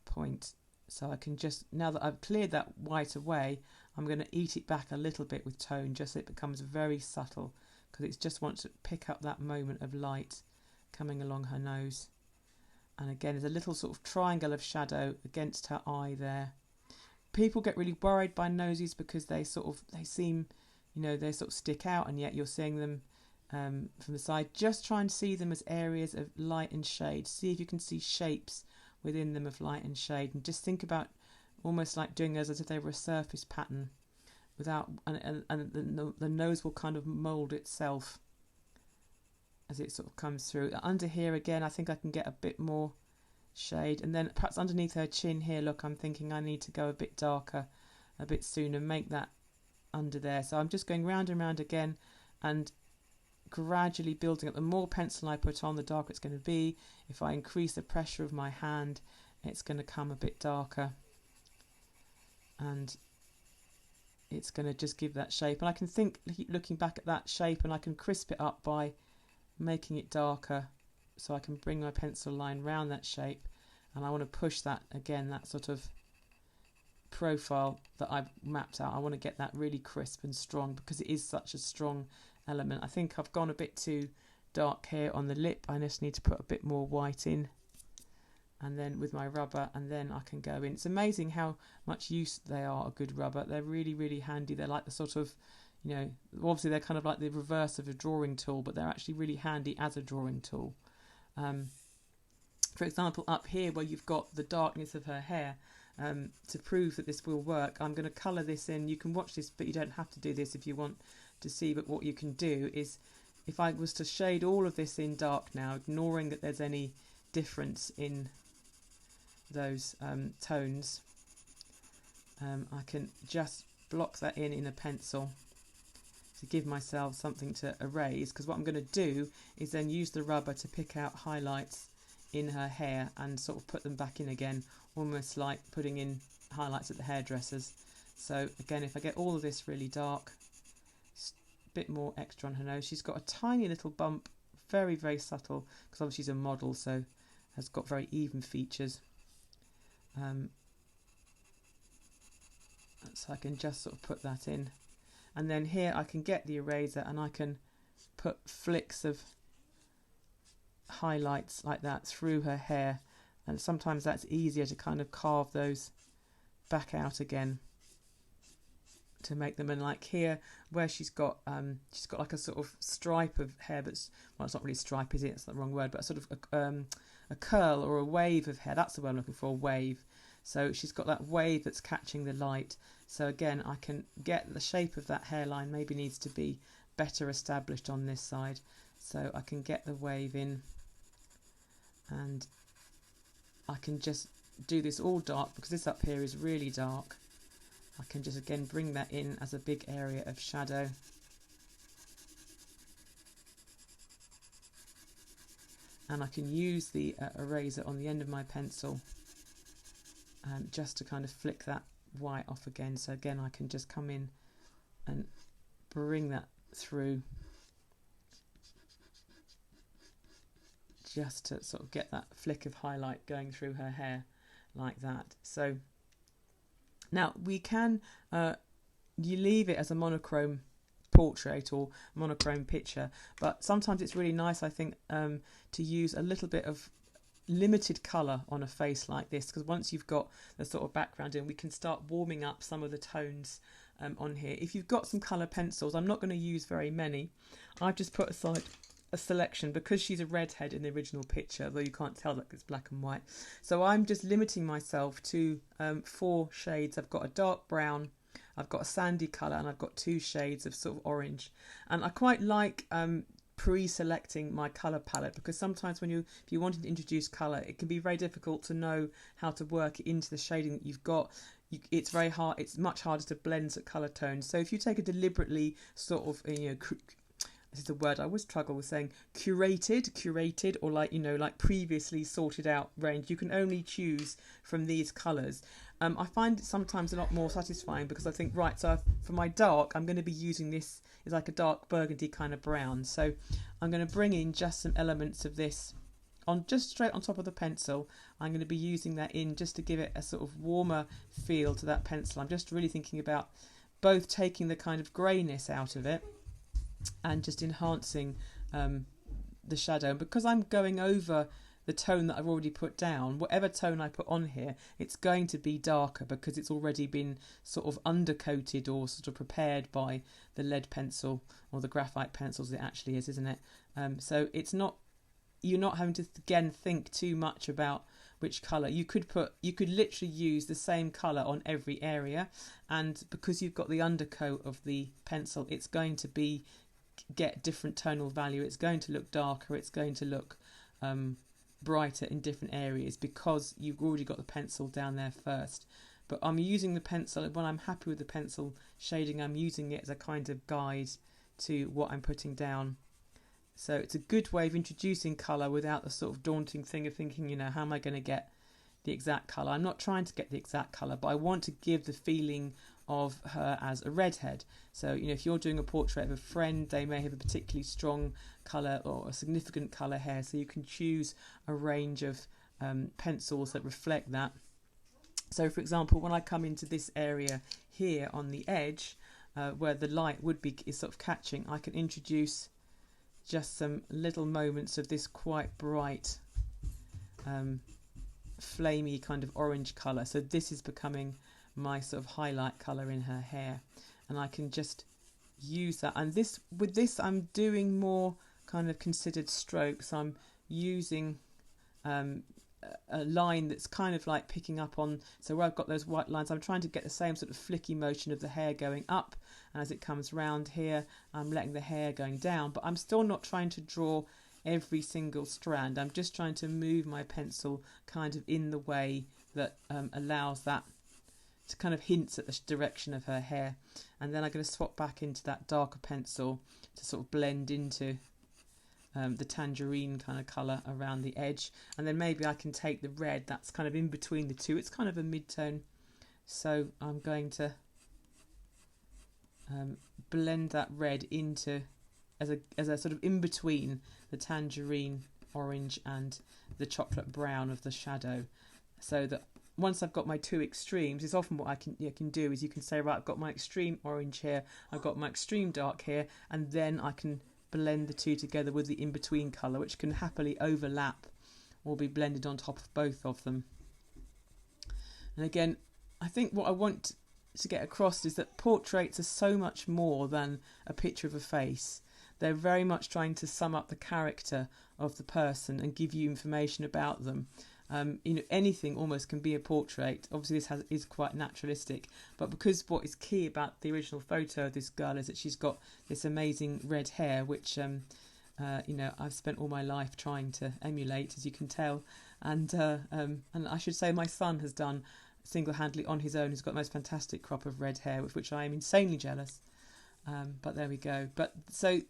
point. So I can just, now that I've cleared that white away, I'm going to eat it back a little bit with tone, just so it becomes very subtle, because it just wants to pick up that moment of light coming along her nose. And again, there's a little sort of triangle of shadow against her eye there. People get really worried by noses because they seem, they sort of stick out, and yet you're seeing them from the side. Just try and see them as areas of light and shade. See if you can see shapes within them of light and shade, and just think about almost like doing those as if they were a surface pattern, without and the nose will kind of mould itself as it sort of comes through. Under here again, I think I can get a bit more shade, and then perhaps underneath her chin here, look, I'm thinking I need to go a bit darker a bit sooner, make that under there. So I'm just going round and round again and gradually building up. The more pencil I put on, the darker it's going to be. If I increase the pressure of my hand, it's going to come a bit darker, and it's going to just give that shape. And I can think, looking back at that shape, and I can crisp it up by making it darker, so I can bring my pencil line round that shape, and I want to push that again, that sort of profile that I've mapped out. I want to get that really crisp and strong, because it is such a strong element. I think I've gone a bit too dark here on the lip. I just need to put a bit more white in, and then with my rubber, and then I can go in. It's amazing how much use they are, a good rubber. They're really, really handy. They're like the sort of, obviously they're kind of like the reverse of a drawing tool, but they're actually really handy as a drawing tool. For example, up here where you've got the darkness of her hair, to prove that this will work, I'm going to colour this in. You can watch this, but you don't have to do this if you want to see. But what you can do is, if I was to shade all of this in dark now, ignoring that there's any difference in those tones, I can just block that in a pencil to give myself something to erase, because what I'm going to do is then use the rubber to pick out highlights in her hair and sort of put them back in again, almost like putting in highlights at the hairdressers. So again, if I get all of this really dark, a bit more extra on her nose. She's got a tiny little bump, very, very subtle, because obviously she's a model, so has got very even features. So I can just sort of put that in, and then here I can get the eraser and I can put flicks of highlights like that through her hair, and sometimes that's easier to kind of carve those back out again to make them. And like here where she's got like a sort of stripe of hair that's, well, it's not really stripe, is it? It's the wrong word, but a sort of a curl or a wave of hair. That's the word I'm looking for, a wave. So she's got that wave that's catching the light. So again, I can get the shape of that hairline, maybe needs to be better established on this side. So I can get the wave in, and I can just do this all dark, because this up here is really dark. I can just again bring that in as a big area of shadow. And I can use the eraser on the end of my pencil just to kind of flick that white off again. So again, I can just come in and bring that through, just to sort of get that flick of highlight going through her hair like that. So now we can, you leave it as a monochrome portrait or monochrome picture, but sometimes it's really nice, I think, to use a little bit of limited colour on a face like this, because once you've got the sort of background in, we can start warming up some of the tones on here. If you've got some colour pencils, I'm not going to use very many. I've just put aside a selection, because she's a redhead in the original picture, though you can't tell that it's black and white. So I'm just limiting myself to 4 shades. I've got a dark brown, I've got a sandy colour, and I've got 2 shades of sort of orange. And I quite like pre-selecting my colour palette, because sometimes if you wanted to introduce colour, it can be very difficult to know how to work it into the shading that you've got. It's very hard, it's much harder to blend colour tones. So if you take a deliberately sort of, this is a word I always struggle with saying, curated, or like previously sorted out range, you can only choose from these colours. I find it sometimes a lot more satisfying, because I think, right, so for my dark, I'm going to be using this, is like a dark burgundy kind of brown. So I'm going to bring in just some elements of this on just straight on top of the pencil. I'm going to be using that in just to give it a sort of warmer feel to that pencil. I'm just really thinking about both taking the kind of greyness out of it and just enhancing the shadow. And because I'm going over the tone that I've already put down, whatever tone I put on here, it's going to be darker because it's already been sort of undercoated or sort of prepared by the lead pencil or the graphite pencils it actually is, isn't it? So it's not, you're not having to again think too much about which colour. You could literally use the same colour on every area, and because you've got the undercoat of the pencil, it's going to get different tonal value. It's going to look darker, it's going to look brighter in different areas because you've already got the pencil down there first. But I'm using the pencil, when I'm happy with the pencil shading, I'm using it as a kind of guide to what I'm putting down. So it's a good way of introducing colour without the sort of daunting thing of thinking, you know, how am I going to get the exact colour? I'm not trying to get the exact colour, but I want to give the feeling of her as a redhead. So, you know, if you're doing a portrait of a friend, they may have a particularly strong colour or a significant colour hair, so you can choose a range of pencils that reflect that. So for example, when I come into this area here on the edge where the light is sort of catching, I can introduce just some little moments of this quite bright flamey kind of orange colour. So this is becoming my sort of highlight colour in her hair, and I can just use that. And with this I'm doing more kind of considered strokes. I'm using a line that's kind of like picking up on, so where I've got those white lines, I'm trying to get the same sort of flicky motion of the hair going up, and as it comes round here I'm letting the hair going down, but I'm still not trying to draw every single strand. I'm just trying to move my pencil kind of in the way that allows that to kind of hints at the direction of her hair. And then I'm going to swap back into that darker pencil to sort of blend into the tangerine kind of colour around the edge. And then maybe I can take the red that's kind of in between the two. It's kind of a mid-tone, so I'm going to blend that red into as a sort of in between the tangerine orange and the chocolate brown of the shadow, so that once I've got my two extremes, it's often what I can do is you can say, right, I've got my extreme orange here, I've got my extreme dark here, and then I can blend the two together with the in-between colour, which can happily overlap or be blended on top of both of them. And again, I think what I want to get across is that portraits are so much more than a picture of a face. They're very much trying to sum up the character of the person and give you information about them. You know, anything almost can be a portrait. Obviously this is quite naturalistic, but because what is key about the original photo of this girl is that she's got this amazing red hair, which you know, I've spent all my life trying to emulate, as you can tell, and I should say my son has done single-handedly on his own. He's got the most fantastic crop of red hair, with which I am insanely jealous, but there we go. But so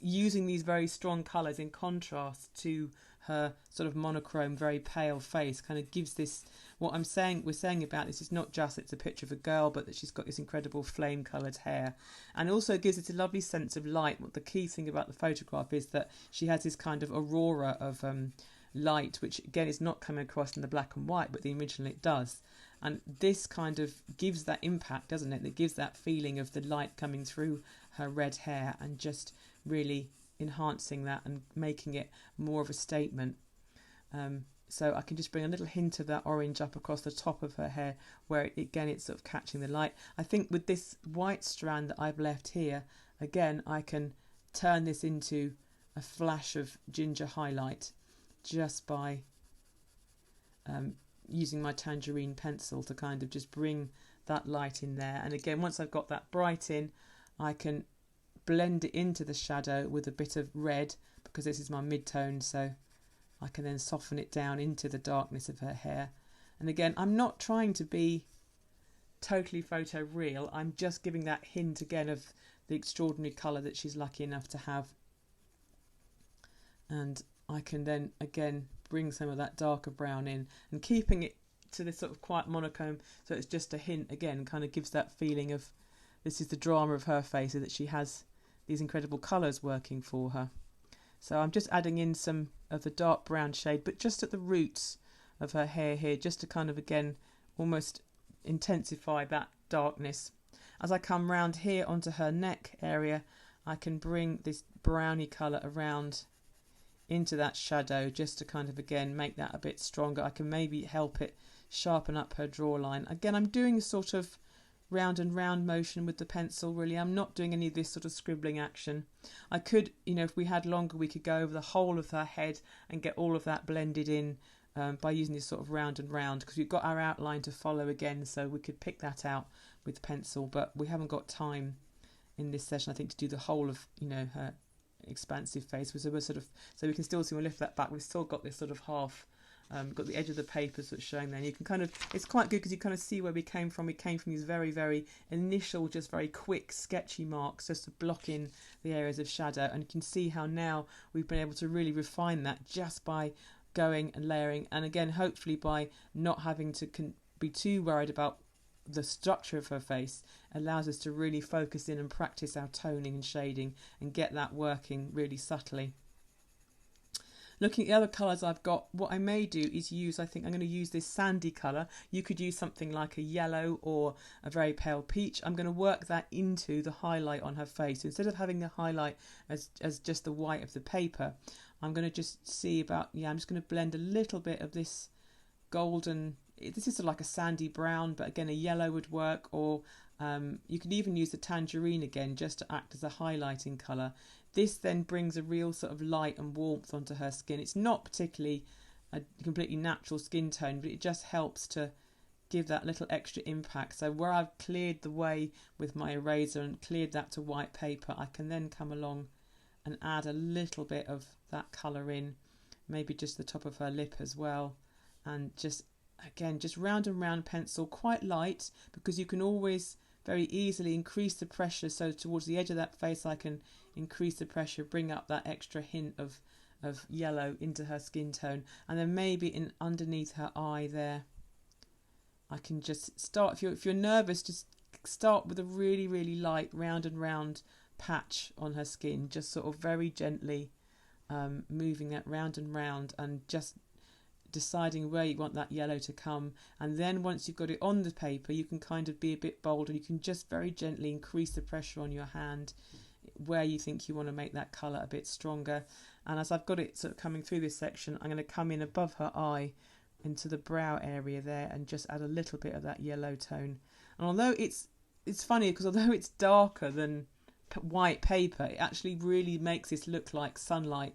using these very strong colours in contrast to her sort of monochrome, very pale face kind of gives this, what we're saying about this is not just it's a picture of a girl, but that she's got this incredible flame coloured hair, and also gives it a lovely sense of light. What the key thing about the photograph is that she has this kind of aurora of light, which again is not coming across in the black and white, but the original it does. And this kind of gives that impact, doesn't it? That gives that feeling of the light coming through her red hair and just really enhancing that and making it more of a statement. So I can just bring a little hint of that orange up across the top of her hair, where again it's sort of catching the light. I think with this white strand that I've left here, again I can turn this into a flash of ginger highlight just by using my tangerine pencil to kind of just bring that light in there. And again, once I've got that bright in, I can blend it into the shadow with a bit of red, because this is my mid-tone, so I can then soften it down into the darkness of her hair. And again, I'm not trying to be totally photo real, I'm just giving that hint again of the extraordinary colour that she's lucky enough to have. And I can then again bring some of that darker brown in and keeping it to this sort of quite monochrome, so it's just a hint again, kind of gives that feeling of this is the drama of her face, so that she has these incredible colours working for her. So I'm just adding in some of the dark brown shade, but just at the roots of her hair here, just to kind of, again, almost intensify that darkness. As I come round here onto her neck area, I can bring this browny colour around into that shadow just to kind of, again, make that a bit stronger. I can maybe help it sharpen up her draw line. Again, I'm doing a sort of round and round motion with the pencil, really. I'm not doing any of this sort of scribbling action. I could, you know, if we had longer, we could go over the whole of her head and get all of that blended in by using this sort of round and round, because we've got our outline to follow again, so we could pick that out with pencil, but we haven't got time in this session, I think, to do the whole of, you know, her expansive face. So we're sort of, so we can still see, we'll lift that back, we've still got this sort of half, got the edge of the paper that's showing there, and you can kind of, it's quite good because you kind of see where we came from. We came from these very, very initial, just very quick sketchy marks just to block in the areas of shadow, and you can see how now we've been able to really refine that just by going and layering, and again, hopefully by not having to be too worried about the structure of her face, allows us to really focus in and practice our toning and shading and get that working really subtly. Looking at the other colours I've got, what I may do is use, I think I'm going to use this sandy colour. You could use something like a yellow or a very pale peach. I'm going to work that into the highlight on her face. So instead of having the highlight as just the white of the paper, I'm going to just see about, I'm just going to blend a little bit of this golden, this is sort of like a sandy brown, but again, a yellow would work, or you could even use the tangerine again just to act as a highlighting colour. This then brings a real sort of light and warmth onto her skin. It's not particularly a completely natural skin tone, but it just helps to give that little extra impact. So where I've cleared the way with my eraser and cleared that to white paper, I can then come along and add a little bit of that colour in, maybe just the top of her lip as well, and just, again, just round and round pencil, quite light, because you can always very easily increase the pressure. So towards the edge of that face, I can increase the pressure, bring up that extra hint of yellow into her skin tone, and then maybe in underneath her eye there, I can just start, if you're nervous, just start with a really, really light round and round patch on her skin, just sort of very gently moving that round and round, and just deciding where you want that yellow to come. And then once you've got it on the paper, you can kind of be a bit bolder. You can just very gently increase the pressure on your hand where you think you want to make that colour a bit stronger. And as I've got it sort of coming through this section, I'm going to come in above her eye into the brow area there and just add a little bit of that yellow tone. And although it's funny, because although it's darker than white paper, it actually really makes this look like sunlight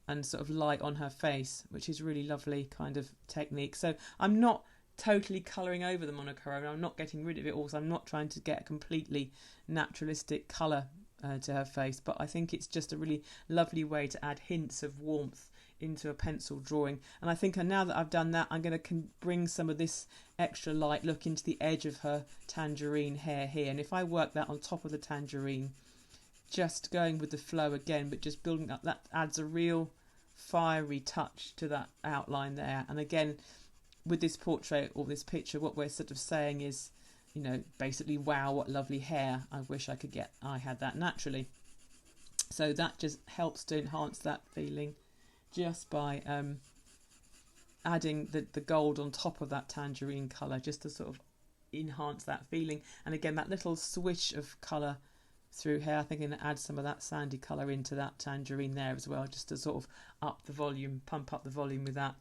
and sort of light on her face, which is really lovely kind of technique. So I'm not totally colouring over the monochrome, I'm not getting rid of it all, so I'm not trying to get a completely naturalistic colour to her face, but I think it's just a really lovely way to add hints of warmth into a pencil drawing. And I think now that I've done that, I'm going to bring some of this extra light look into the edge of her tangerine hair here, and if I work that on top of the tangerine, just going with the flow again, but just building up, that adds a real fiery touch to that outline there. And again, with this portrait or this picture, what we're sort of saying is, you know, basically, wow, what lovely hair. I wish I had that naturally. So that just helps to enhance that feeling just by adding the gold on top of that tangerine colour, just to sort of enhance that feeling. And again, that little swish of colour through here, I think I'm going to add some of that sandy colour into that tangerine there as well, just to sort of up the volume, pump up the volume with that.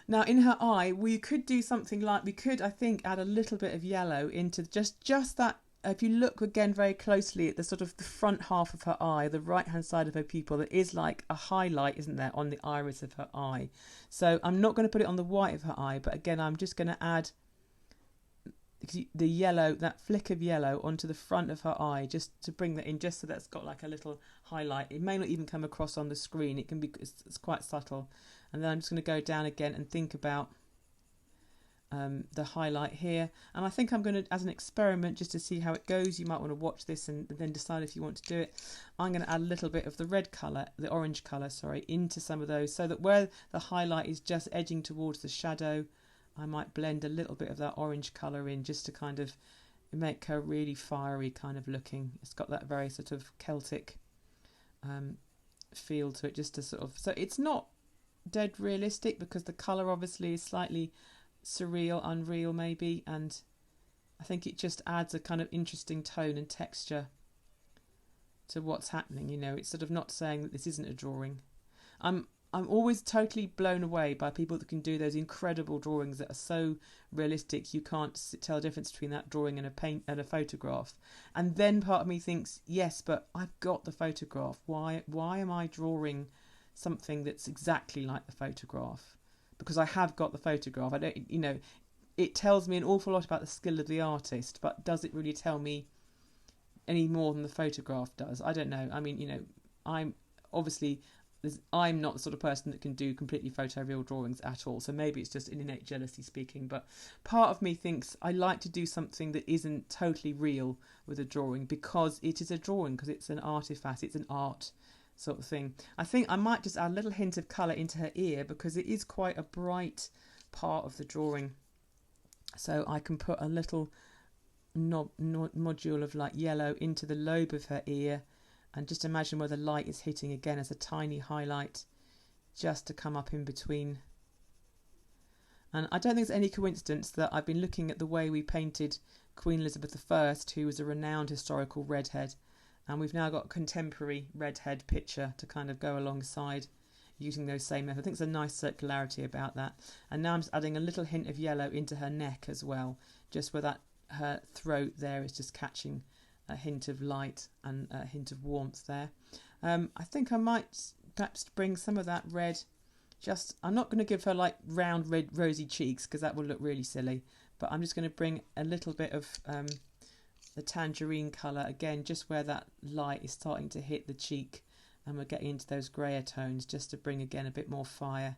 Now in her eye, we could do something like, we could, I think, add a little bit of yellow into just that. If you look again very closely at the sort of the front half of her eye, the right hand side of her pupil, there is like a highlight, isn't there, on the iris of her eye. So I'm not going to put it on the white of her eye, but again, I'm just going to add the yellow, that flick of yellow onto the front of her eye, just to bring that in, just so that's got like a little highlight. It may not even come across on the screen, it can be, it's quite subtle. And then I'm just going to go down again and think about the highlight here, and I think I'm going to, as an experiment, just to see how it goes, you might want to watch this and then decide if you want to do it. I'm going to add a little bit of the red colour, the orange colour, sorry, into some of those, so that where the highlight is just edging towards the shadow, I might blend a little bit of that orange colour in, just to kind of make her really fiery kind of looking. It's got that very sort of Celtic feel to it, just to sort of, so it's not dead realistic because the colour obviously is slightly surreal, unreal maybe, and I think it just adds a kind of interesting tone and texture to what's happening. You know, it's sort of not saying that this isn't a drawing. I'm always totally blown away by people that can do those incredible drawings that are so realistic you can't tell the difference between that drawing and a photograph. And then part of me thinks, yes, but I've got the photograph. Why am I drawing something that's exactly like the photograph? Because I have got the photograph. I don't, you know, it tells me an awful lot about the skill of the artist, but does it really tell me any more than the photograph does? I don't know. I mean, you know, I'm not the sort of person that can do completely photoreal drawings at all, so maybe it's just an innate jealousy speaking, but part of me thinks I like to do something that isn't totally real with a drawing, because it is a drawing, because it's an artifact, it's an art sort of thing. I think I might just add a little hint of colour into her ear, because it is quite a bright part of the drawing, so I can put a little module of like yellow into the lobe of her ear, and just imagine where the light is hitting again as a tiny highlight just to come up in between. And I don't think it's any coincidence that I've been looking at the way we painted Queen Elizabeth I, who was a renowned historical redhead, and we've now got a contemporary redhead picture to kind of go alongside using those same methods. I think there's a nice circularity about that. And now I'm just adding a little hint of yellow into her neck as well, just where that her throat there is just catching a hint of light and a hint of warmth there. I think I might perhaps bring some of that red, I'm not going to give her like round red rosy cheeks because that will look really silly, but I'm just going to bring a little bit of the tangerine colour again, just where that light is starting to hit the cheek, and we're getting into those greyer tones just to bring again a bit more fire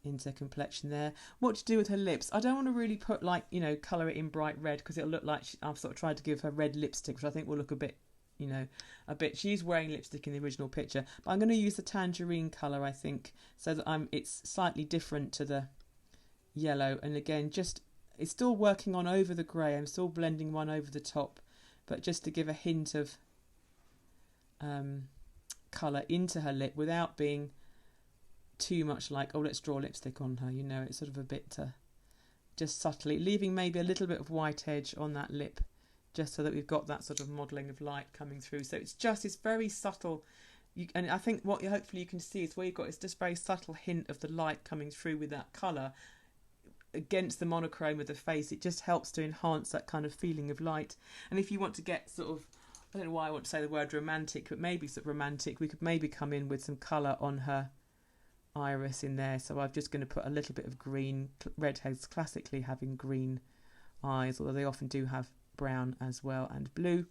into complexion there. What to do with her lips? I don't want to really put like, you know, colour it in bright red, because it'll look like I've sort of tried to give her red lipstick, which I think will look a bit, you know, she's wearing lipstick in the original picture, but I'm going to use the tangerine colour, I think, so that it's slightly different to the yellow. And again, just, it's still working on over the grey, I'm still blending one over the top, but just to give a hint of colour into her lip without being too much like, oh, let's draw lipstick on her, you know. It's sort of a bit just subtly leaving maybe a little bit of white edge on that lip, just so that we've got that sort of modelling of light coming through. So it's very subtle, and I think what hopefully you can see is where you've got, it's just very subtle hint of the light coming through with that colour against the monochrome of the face. It just helps to enhance that kind of feeling of light. And if you want to get sort of, I don't know why I want to say the word romantic, but maybe sort of romantic, we could maybe come in with some colour on her iris in there. So I'm just going to put a little bit of green. Redheads classically having green eyes, although they often do have brown as well, and blue.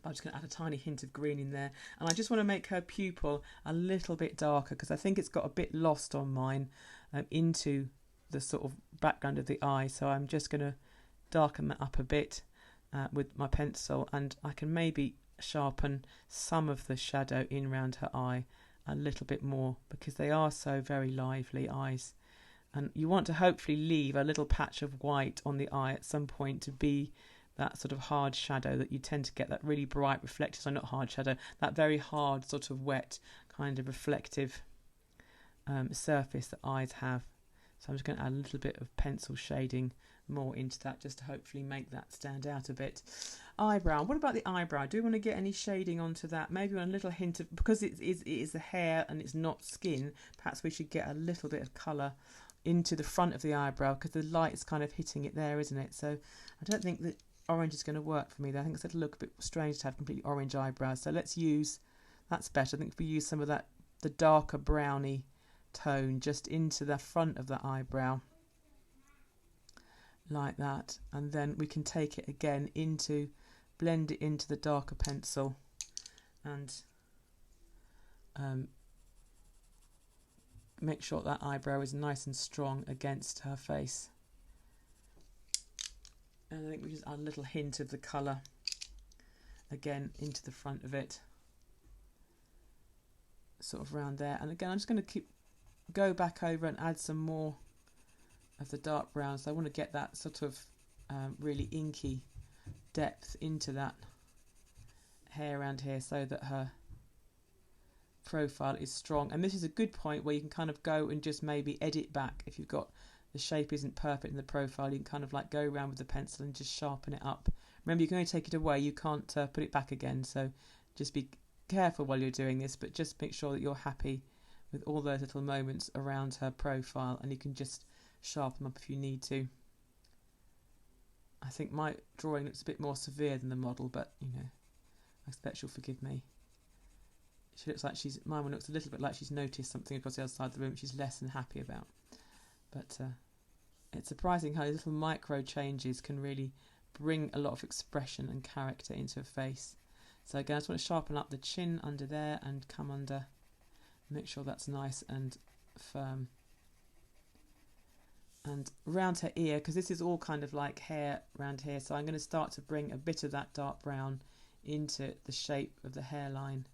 I'm just going to add a tiny hint of green in there, and I just want to make her pupil a little bit darker, because I think it's got a bit lost on mine into the sort of background of the eye. So I'm just going to darken that up a bit with my pencil, and I can maybe sharpen some of the shadow in around her eye a little bit more, because they are so very lively eyes, and you want to hopefully leave a little patch of white on the eye at some point to be that sort of hard shadow that you tend to get, that really bright reflective, so not hard shadow, that very hard sort of wet kind of reflective surface that eyes have. So I'm just going to add a little bit of pencil shading more into that, just to hopefully make that stand out a bit. Eyebrow. What about the eyebrow? Do we want to get any shading onto that? Maybe a little hint of, because it is the hair and it's not skin, perhaps we should get a little bit of colour into the front of the eyebrow, because the light is kind of hitting it there, isn't it? So I don't think that orange is going to work for me there. I think it's going to look a bit strange to have completely orange eyebrows. So let's use, that's better. I think if we use some of that, the darker browny tone just into the front of the eyebrow, like that, and then we can take it again into, blend it into the darker pencil, and make sure that eyebrow is nice and strong against her face. And I think we just add a little hint of the colour again into the front of it, sort of around there. And again, I'm just going to go back over and add some more of the dark brown. So I want to get that sort of really inky depth into that hair around here, so that her profile is strong. And this is a good point where you can kind of go and just maybe edit back. If you've got the shape isn't perfect in the profile, you can kind of like go around with the pencil and just sharpen it up. Remember, you can only take it away, you can't put it back again, so just be careful while you're doing this, but just make sure that you're happy with all those little moments around her profile, and you can just sharpen them up if you need to. I think my drawing looks a bit more severe than the model, but you know, I expect she'll forgive me. She looks like my one looks a little bit like she's noticed something across the other side of the room she's less than happy about. But it's surprising how little micro changes can really bring a lot of expression and character into a face. So again, I just want to sharpen up the chin under there and come under, make sure that's nice and firm. And round her ear, because this is all kind of like hair around here, so I'm going to start to bring a bit of that dark brown into the shape of the hairline,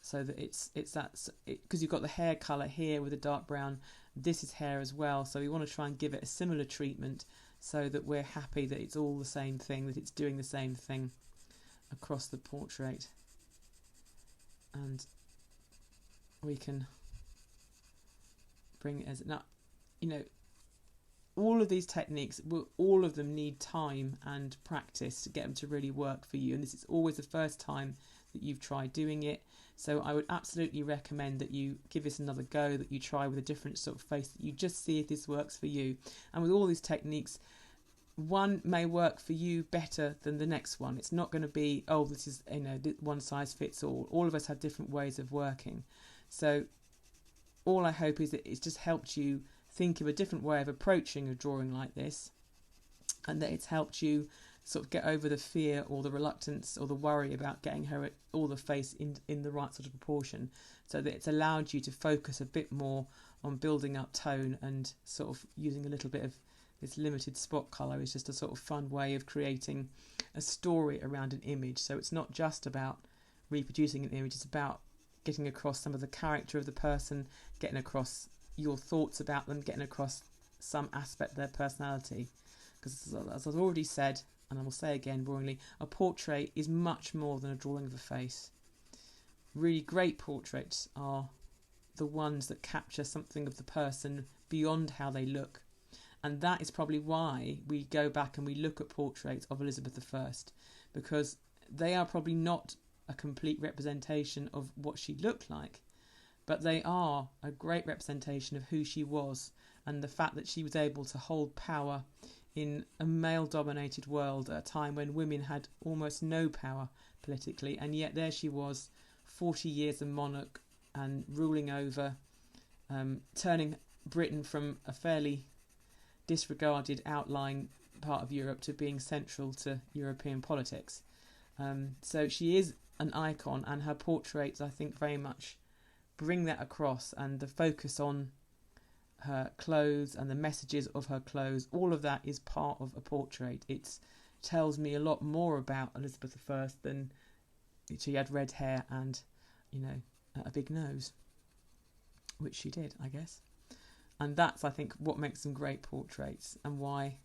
so that it's that, because you've got the hair colour here with the dark brown, this is hair as well, so we want to try and give it a similar treatment so that we're happy that it's all the same thing, that it's doing the same thing across the portrait. And we can bring it as, now, you know, all of these techniques, all of them need time and practice to get them to really work for you, and this is always the first time that you've tried doing it. So I would absolutely recommend that you give this another go, that you try with a different sort of face, that you just see if this works for you. And with all these techniques, one may work for you better than the next one. It's not going to be, oh, this is, you know, one size fits all. All of us have different ways of working. So all I hope is that it's just helped you think of a different way of approaching a drawing like this, and that it's helped you sort of get over the fear or the reluctance or the worry about getting her all the face in the right sort of proportion, so that it's allowed you to focus a bit more on building up tone, and sort of using a little bit of this limited spot colour is just a sort of fun way of creating a story around an image. So it's not just about reproducing an image, it's about getting across some of the character of the person, getting across your thoughts about them, getting across some aspect of their personality. Because as I've already said, and I will say again boringly, a portrait is much more than a drawing of a face. Really great portraits are the ones that capture something of the person beyond how they look. And that is probably why we go back and we look at portraits of Elizabeth I, because they are probably not a complete representation of what she looked like, but they are a great representation of who she was, and the fact that she was able to hold power in a male-dominated world at a time when women had almost no power politically, and yet there she was, 40 years a monarch and ruling over, turning Britain from a fairly disregarded outlying part of Europe to being central to European politics. So she is an icon, and her portraits, I think, very much bring that across, and the focus on her clothes and the messages of her clothes, all of that is part of a portrait. It tells me a lot more about Elizabeth I than she had red hair and, you know, a big nose, which she did, I guess. And that's, I think, what makes them great portraits, and why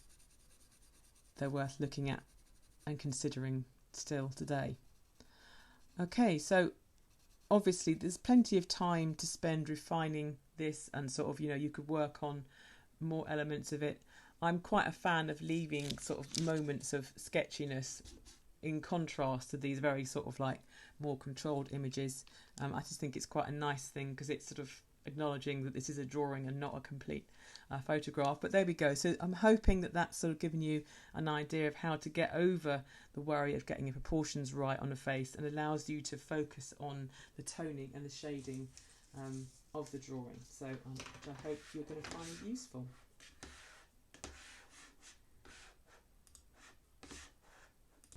they're worth looking at and considering still today. Okay, so obviously there's plenty of time to spend refining this, and sort of, you know, you could work on more elements of it. I'm quite a fan of leaving sort of moments of sketchiness in contrast to these very sort of like more controlled images. I just think it's quite a nice thing, because it's sort of acknowledging that this is a drawing and not a complete photograph. But there we go. So I'm hoping that that's sort of given you an idea of how to get over the worry of getting your proportions right on a face, and allows you to focus on the toning and the shading of the drawing. So I hope you're going to find it useful.